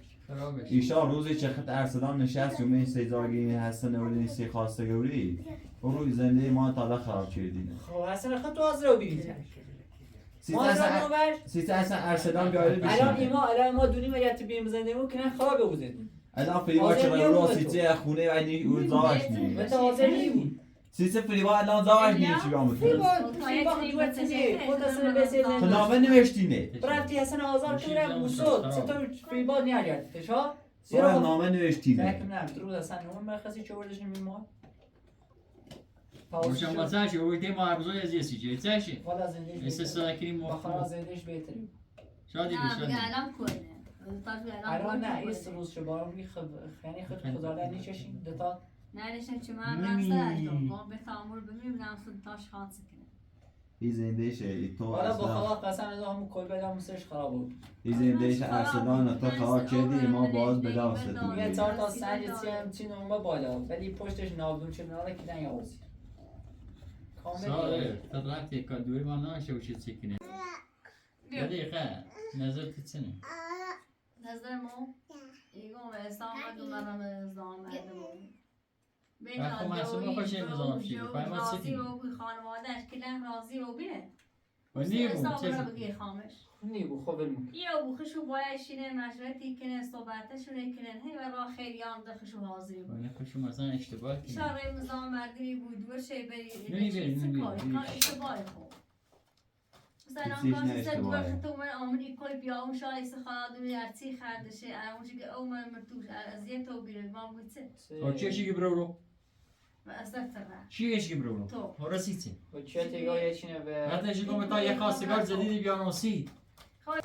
ایشا روزی چه خط ارسلان نشست و این سیزاگی حسن اولی سی خواسته گوری و روی زنده ما تا خراب کردی خب حسن خود تو از رو بیرید سیتا اصلا ارسلان بیاره بشینه الان ما دونیم اگر تو بیم زنده مون کنن خواب بودیم الان فریبا چرا رو سیتا خونه و این او زاش نیم مثل حاضر نیم سیتا فریبا الان زاش نیم چی بیامت تو نامه نوشتینه برفتی حسن آزار کنم موسود ستون فریبا نیاریدش ها زیرا نامه نوشتینه فکر نم درود اصلا نمون مرخصی چه وردش نمیمون مش مثلا شو وقتی ما ابزار از یسی چه چه والا زندگیش استثنا کنیم بخارا زندگیش بهترین شادی نه بشه بگه الان کنه الان نه ایست روز شو بارم یعنی خود خدا نیچشین دتا نه چه من رفتم تو به تعامل ببینم صد تاش خاص کنه این زندهشه تو حالا با اصلا خدا قسم از همون کل بدم سرش خراب بود این زندهش ارسلان تا خراب کردی ما باز به دست یه چهار تا سنج چی نمبر بالا ولی پشتش نابدون چه ناله که نه آوازی ساله طلعت یک دوری ما ناشه و چیزی کنه دقیقه نظر تتسنه نظر ما ایگو به اسلام و منم اسلام مردم بین خب معصومه خوش امضا شد ما راضی سکی و خانواده‌اش کلن راضی و بینه و نیبو حساب بگی خامش نیبو خوب المون یا بخشو باید شینه مشورتی کنه صحبتشونه کنن هی ورا خیلیان دخشو حاضری بود من خوشم مثلا اشتباه کنم شاره مزام مردمی بود دور شی بری نمی کار اشتباهی خوب مثلا کاسی سر دور خطو من آمنی کوی بیا اون شای سخاد و یارتی خردشه اون چیزی که اون من مرتوش ازیت تو بیره ما بوده و چی برو و اصلا تره چی برو تو رسیتی و چه تیگاه چینه به حتی شکم تا یه خواستگار جدیدی بیان وسید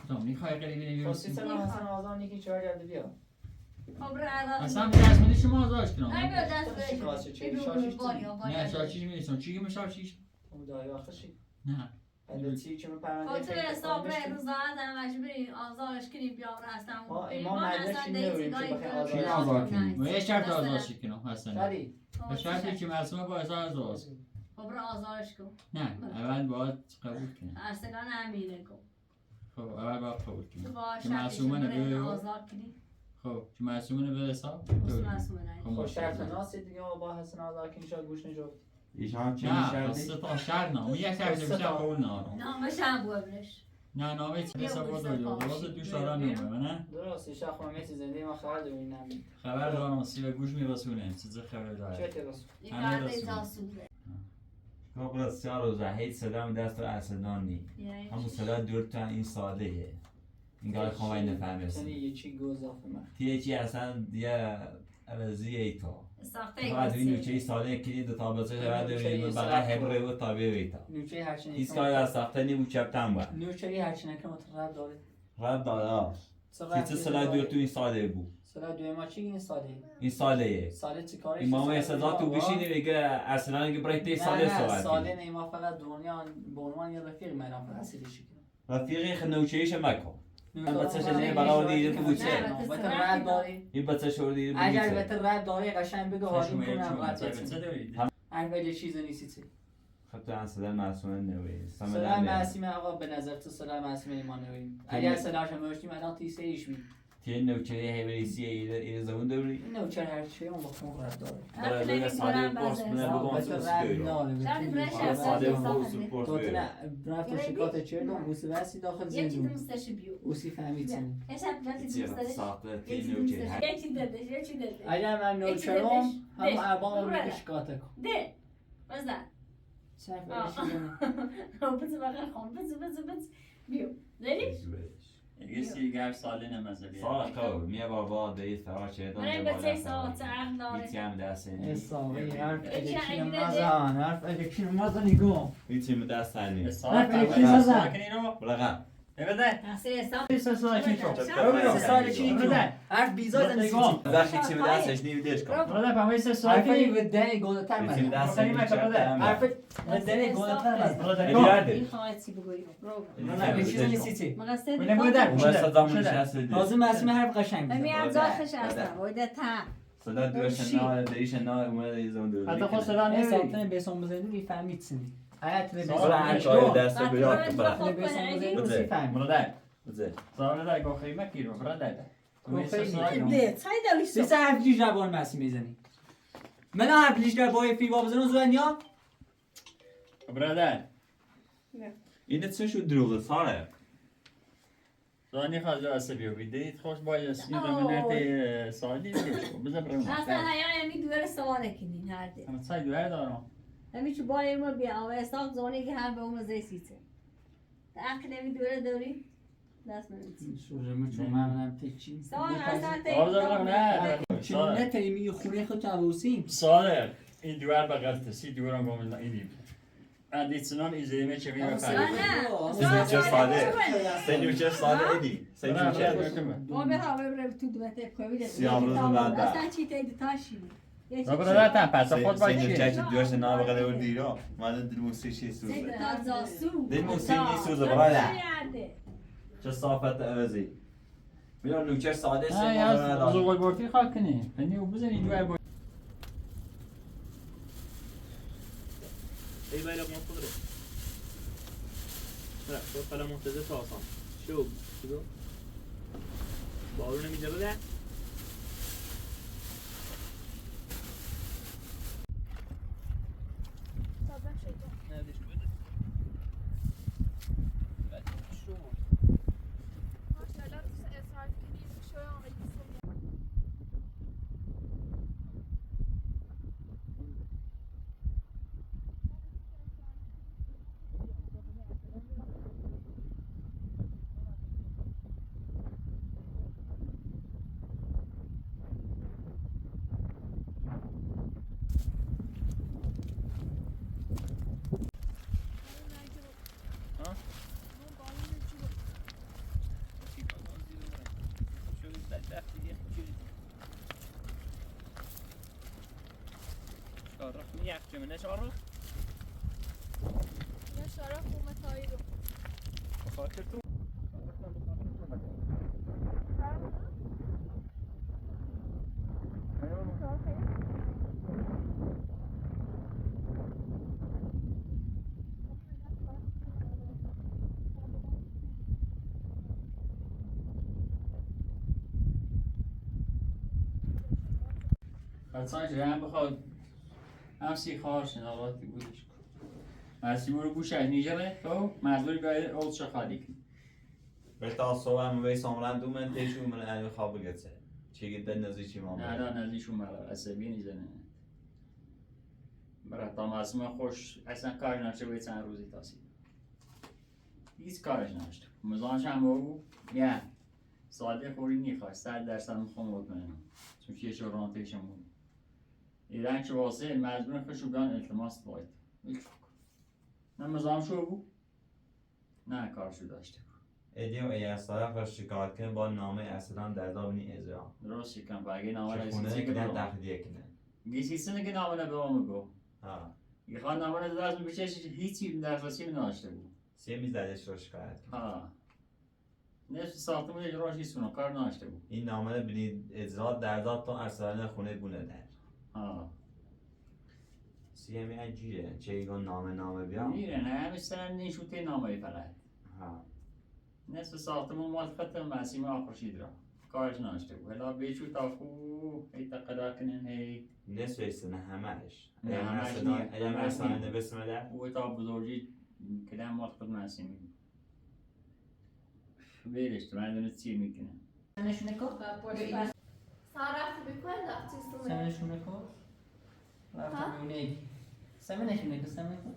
تو میخوای قریبی نمیرسی خاصی سر حسن آزان یکی چهار جلده بیا خب را اصلا دست میدی شما آزادش کنم نه بیا دست نه شاشیش میرسون چی که شاشیش اون دایی آخرشی نه بعد چی که من پرنده خب تو حساب روزانه هم مجبوری آزارش کنی بیا اصلا ما مجلسی نوریم که بخیر چی آزاد آزاد کنیم و یه شرط آزادش کنم حسن شدی به شرطی که معصومه با آزاد خب را آزارش کن نه اول باید قبول کنم ارسلان امینه کن خب اول باید قبول تو کنم با که شرطی معصومه نبیه آزار کنی خب که معصومه نبیه حساب معصومه نه خب شرط ناسی دیگه با حسن آزاد کنی شاید گوش نجفت ایشان چی نه شردی؟ سه تا شرط نه یک شرط میشه قبول نارم نامه شب ببرش نه نامه چه حساب دوست دوست دارم نمیه نه درست ایشاق ما میتی زنده ما خبر داریم نمید خبر دارم سی گوش میرسونه چیز خبر چه داره ترس این کارت جاسوسه قبل از 3 روز هیچ صدا دست ارسلان نی همون صدا دور تا این ساده این کار خواهی نفهمه سنی یه چی گوز آفه من تیه چی اصلا یه عوضی ایتا ساخته فقط این نوچه ساده کنید دو تا بسه شود داریم بقیه هبره و تابعه ایتا نوچه هرچی هیچ کاری از ساخته نی بود چپتن بود نوچه هرچی نکنم رد داره رد داده هیچ صدا دور تو این ساده بود صدا دوی ما چی این ساده این ساده ایه ساده چی کارش امام صدا تو بشینی بگه ارسلان که برای تی ساده صحبت ساده نه ما فقط دنیا به عنوان یه رفیق من فقط سیدیشی کنم رفیقی خنوچهیش مکن این بچه شده بقا دیده تو بوچه البته رد داری این بچه شده دیده اگر بوچه البته رد داری قشنگ بگو حالی کنم رد بچه اول چیز نیستی خب تو صدا معصومه نوی صدا معصومه آقا به نظر تو صدا معصومه ایمان نویم اگر صداش هم باشتیم الان تیسه ایش می تیه نوچه هیوریسی ایره زبون دوری این نوچه هر چی اون وقت مون رد داره برای دوی ساده پرس بونه بگم تو ساده پرس تو نه رفت شکات چردم بوسی بسی داخل یکی زندون دوستش بیو اوسی فهمید سنی ساخته تیه نوچه یکی دادش اگر من نوچرم هم اربان رو شکات کن ده بزن صرف بز بقى خون بز بیو دلی یه سیگر ساله نمازلی ساخته میه بابا دیت فراشه من به 3 ساعت عقل داره هیچی هم دست نی حسابی حرف الکین مزان حرف الکین مزان نگو هیچی هم دست نی بلغم بده 3 ساعت 3 ساعت چی تو سال چی بده حرف بیزا زنی وقتی چی به دستش نیویدش کن بده پامی 3 ساعت حرفی به دنی گلتر هیچی به من دست نی حرف به دنی گلتر من این خواهد چی بگویی نه چیزی نیستی مقصد بله بده اون صدا نشسته دی لازم اسم حرف قشنگ می بزن هم داخلش هستم وایده تا صدا دوش نه دیش نه اومده زون دور حتی خود صدا این نمیدی ساعتن بسون بزنی میفهمید سنی آیت هر تلویزیون کاری دست بیاد که برای تلویزیون بزنی میفهمید برادر بزه زاره در گوخی مکیرو برادر ده سای دلیش سه حرف دیش جوان مسی میزنی من حرف دیش در بای فیبا بزنم زونیا برادر اینه چه شو دروغه ساره زانی خواهد عصبی و بیدید خوش باید سید منت سالی بیدیش کن بزن برمون اصلا هیا همی دوره سواره کنین هر ده همه سای دوره دارم همی چو بای ما بیا و استاق زونه که هر به اون زی سیته عقل همی دوره داری دست ببینید شورمه چون ممنم تچی چون نه تیمی خونه خود تاوسیم صالح این دوار بغلت سی دوارم گم اینی اندیتسنان ایزیمه چه میگه سنوچه ساده سنوچه ساده ایدی سنوچه ما به هوا بره تو دوته کوبیده سیام روز بعد اصلا چی تایی تاشی Dobra, data, passa, pode Sendo bater. chat due nove cada un dirò, ma non dimostri ci su. تا زاسو Dimostri ci su برادر. چه صافت ازی. میرم نوچه ساده نه سه یا ندارم. زوج بورتی خاک کنی. فنی و بزنی دوار بورتی. ای بالا منتظر. لا تو فعلا منتظر تا آسان. شو بارون نمیده بده. شارخ می‌یخچه منه شارخ؟ نه شارخ اومتایی رو خاطر تو بچه‌ها جمع بخواد هم سیخارش نواتی بودش. مرسی برو گوش از نیجره تو مزدوری باید اول چه خالی کنی. به تا صبح هم وی سامران دومن تیشو من ایو خواب گذشته. چه گیت نزدیک چی مام. نه نزدیکشون مرا عصبی نیزنه. برای تا معصومه خوش اصلا کار نشه باید چند روزی تاسی. هیچ کارش نشد. مزانش هم بگو یا ساده خوری نیخواست 100% میخوام مطمئنم. چون که شوران تیشم بود. ایران که واسه مجبور خوشو بیان التماس باید. نه مزام شو بود؟ نه کارشو داشته بود. ادیو ایستاد را شکایت کنه با نامه اصلا در دامنی اجرا. درست شکن باگه نامه را خونه ایسی که کنه برام. تخلیه کنه. گیسی که نامه را به ما میگو. ها. یه خواهد نامه را دست بچهش هیچی درخواستی نداشته بود. سه میز درش را شکایت کنه. ها. نصف ساختمون اجراش ایستونه کار نداشته بود. این نامه را بینید اجرا در داد تا ارسلان خونه بونه در. ها. سیمی عجیبه چه ایگون نامه بیا. میره نه مثلا نشوته نامه فقط. ها. نصف ساختمون مال ختم مسیم آخرشید را. کارش نداشته بود. حالا بیچو تا خوب هی تقدا کنن هی. نصف ایستونه همهش. نه همش نی. اگر ارسلان نبسمه در. او تا بزرگی کدام مال خود مسیمی. بیرش تو من دونه چی میکنه. سمنشونه کو؟ سار رفتی بکن رفتی سومه سمنشونه کو؟ رفتم میونه سمنشونه کو سمنه کو؟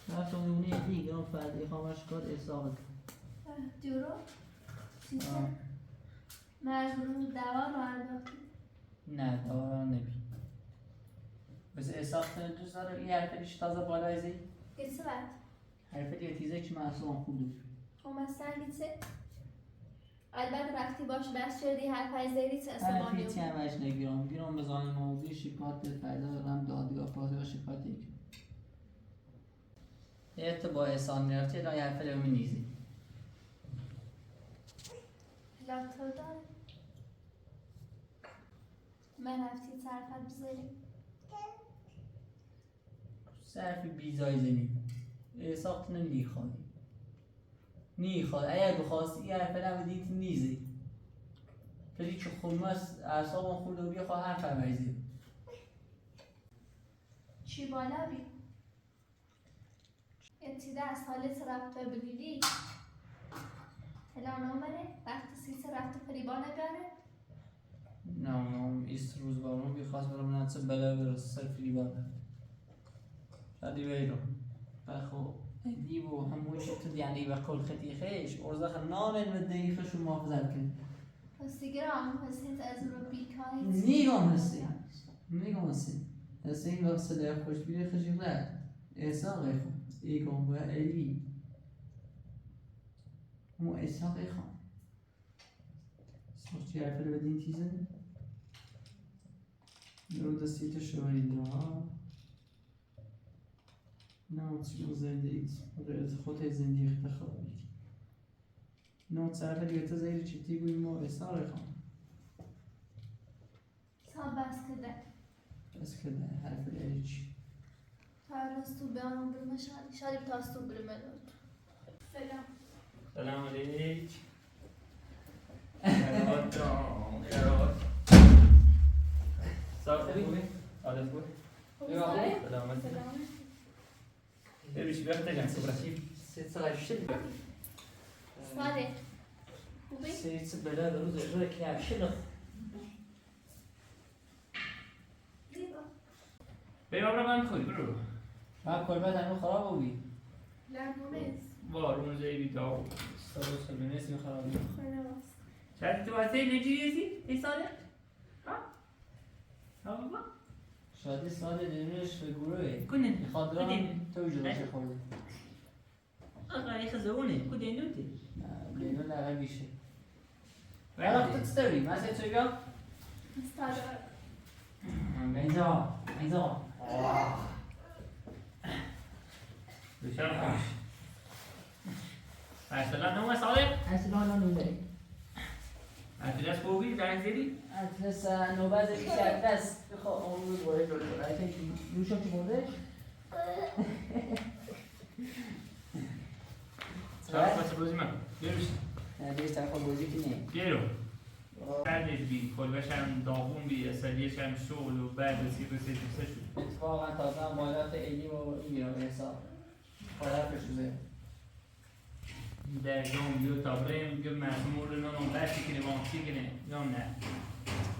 رفتم میونه دیگه اون فرد اقامش کار احساق دیورو سیستم مجبورون دوا رو انداختی نه دارا نبی بس احساق کنه دوست داره یه حرفش تازه بالای زی گیتسی بعد حرفت یه تیزه که محصول خوب دو مثلا گیتسی البته رفتی باش بس شدی هر پایزیری چه حرفی استفاده چی همش نگیرم بیرون بزانه موضوع شکایت فردا رم دادگاه پاسگاه شکایت ایک یه با احسان میرفتی را یه حرفه لومی نیزی لاتو داره من رفتی طرفت بذاری صرف بیزای زنی احساق کنه نیخواد اگر بخواستی یه حرفه نبودید نیزی پلی که خونماست اعصابم خورد و بیا خواه حرف فرمایزی چی بالا بی؟ ابتدا از حالت رفت بگیری هلا نامره وقتی سیسه رفت فریبا نگاره نه ایست روز بارون بیخواست برام ننسه بلا برس سر فیلی باره شدی بیرون بخو دیو همونش تو یعنی و کل خطیخش ارزخ نان مدیخش و محافظت کن Instagram هستید از رو بیکایت نیگام هستی هستی این وقت صدای خوش بیره خجیغه احساقه خون ایگام و علی مو احساقه خون سوچی حرفه بدین تیزه نرو دستیت شوهری دارا نمو تشکیل زندگی غیر خود زندگی اختخابی نمو تعرفه دیگه زیر چیتی گوی مو احساقه خون سال بس کده بس كده حرف الاتش ترستو بیانم برم شادی بتاستو برم سلام سلام علیک اراد سلام خوبی؟ عادت بود؟ سلامت ببیش بیاخته جان سبرتی ست سال شل صالح خوبی؟ ست بلاد روز اجرا كلاب شلخ بریم آبرا من خوبی برو ما کلبت همون خراب بودی لرمونز با روز ایوی داو سالوس خلونه اسم خرابی خلاص شاید تو واسه نجیزی؟ ای صادق؟ ها؟ ها بابا؟ شادی سال دنیش به گروه کنن میخواد رام تو جلوش خورده آقا ای خزونه کدین دوتی؟ بینو لغه بیشه وقت تستوری ما سه چگاه؟ مستعجل اینجا بسیار خوش ارسلان نوم صادق؟ اصلا نونده ارسلان خوبی در زیری؟ اطلس نوبت بیشه اطلس بخواه اون روز باید رو کنه ایتا نوشم چی بوده؟ چرا خواست بازی من؟ بیروش بیش طرف بازی کنه بیرو بعدش بی کلبش هم داغون بی اصلیش هم شغل و بعد سی شد اتفاقا تازه هم مالات ایلی و این بیرام حساب خواهر پشوزه در جام بیو تابریم بیو مهمور رو نانو برشی کنه وانسی کنه یا نه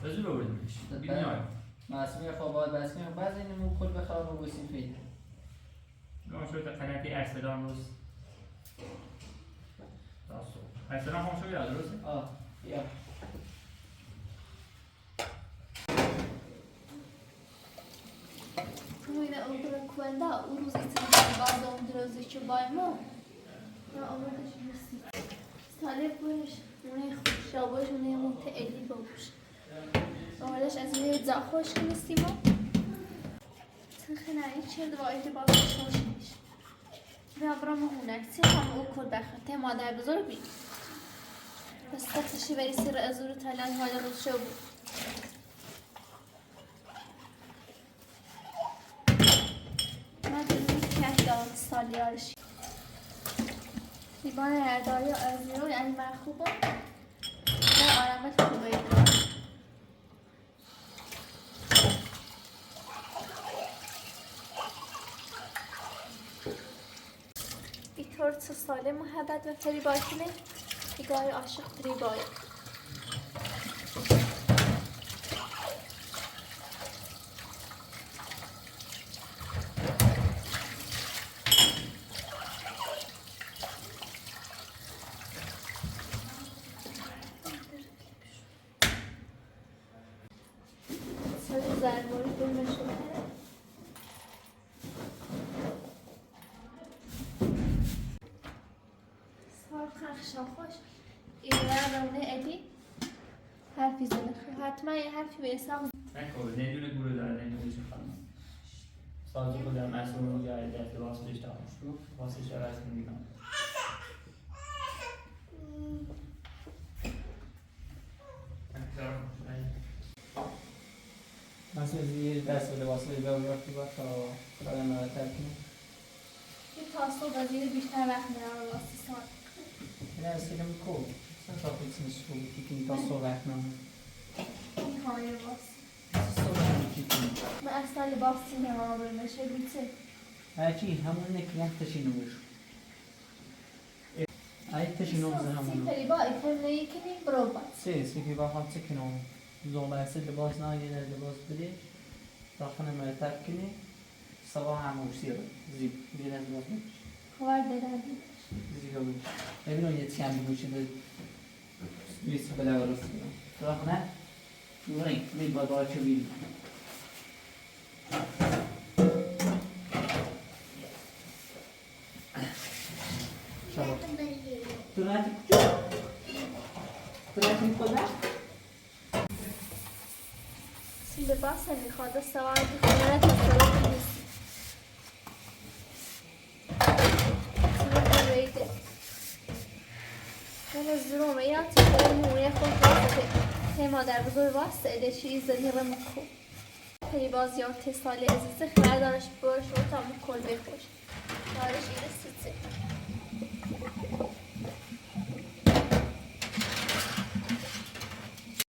بزرگ بردمش بیمیای معصومی خواه باید بس کنیم بعض اینمون کل بخراب و بسیم فیده گام شد قناتی ارسلان روز تاسو ارسلان هم شد یاد روزه؟ یا Ruine olduğu kuenda uruz isimli bazı onduruzı ki bayma. Ya ama da şimdi Saleh boş, ne خوش باش و نه متعلی باش. آرش از یه زخوش کنستیم. تخنه چه دوایی باش خوشش. و ابرام هنگ سی هم او کل بخته مادر بزرگ بی. بس تخشی بری سر ازور تلان های روز شو بود. داد سالیارش دیوان ارداری و ازیرو یعنی من خوبم و آرامت خوبه ایدار ایطور 3 ساله محبت و فریبا کنه ایگاه عاشق فریبای زرباری دلمه شده سال خخشا خوش ایران رونه ادی حرفی زنه حتما یه حرفی به اساق نکن نمیونه گروه داره نمیونه چه خانم سازی خودم مسئول رو جایی در واسطش تماش رو واسطش رو از نمیدم مثلا زیر دست و لباس رو بیار تو با تا خدا مرتب کنه یه تاسو وزیر بیشتر وقت میرم رو واسه سال این از سیلم کو سن تا فیکس نشو که تاسو وقت نمه این خواهی رو واسه تاسو وقت چیکن من اصلا لباس سینما رو برمشه بیته هرچی همون نکیه تشینو بشو ای تشینو بزن همونو سی فریبا ایتر نیکنی برو باید سی که با هم تکنو زوبه است لباس ناگه در لباس بده داخل مرتب کنی صبح همون سیر زیب بیرد لباس بکش خبر دادم زیگا بود ببین اون یه تیم بگوشیم بیست بلا و رسول تو خونه نورین میل با باچه بیل شبا تو نهتی کجا؟ تو نهتی میخواد نه؟ سیم به بحث میخواد سوار خونه تصالح نیست سیم بیده من زرومه یا تیکه مونه خود واسطه که مادر بزرگ واسطه الشی ایزدی رمکو پیباز یا تصالی ازیزه خیلی دارش برش و تا مکل بخوش دارش ایره سیزه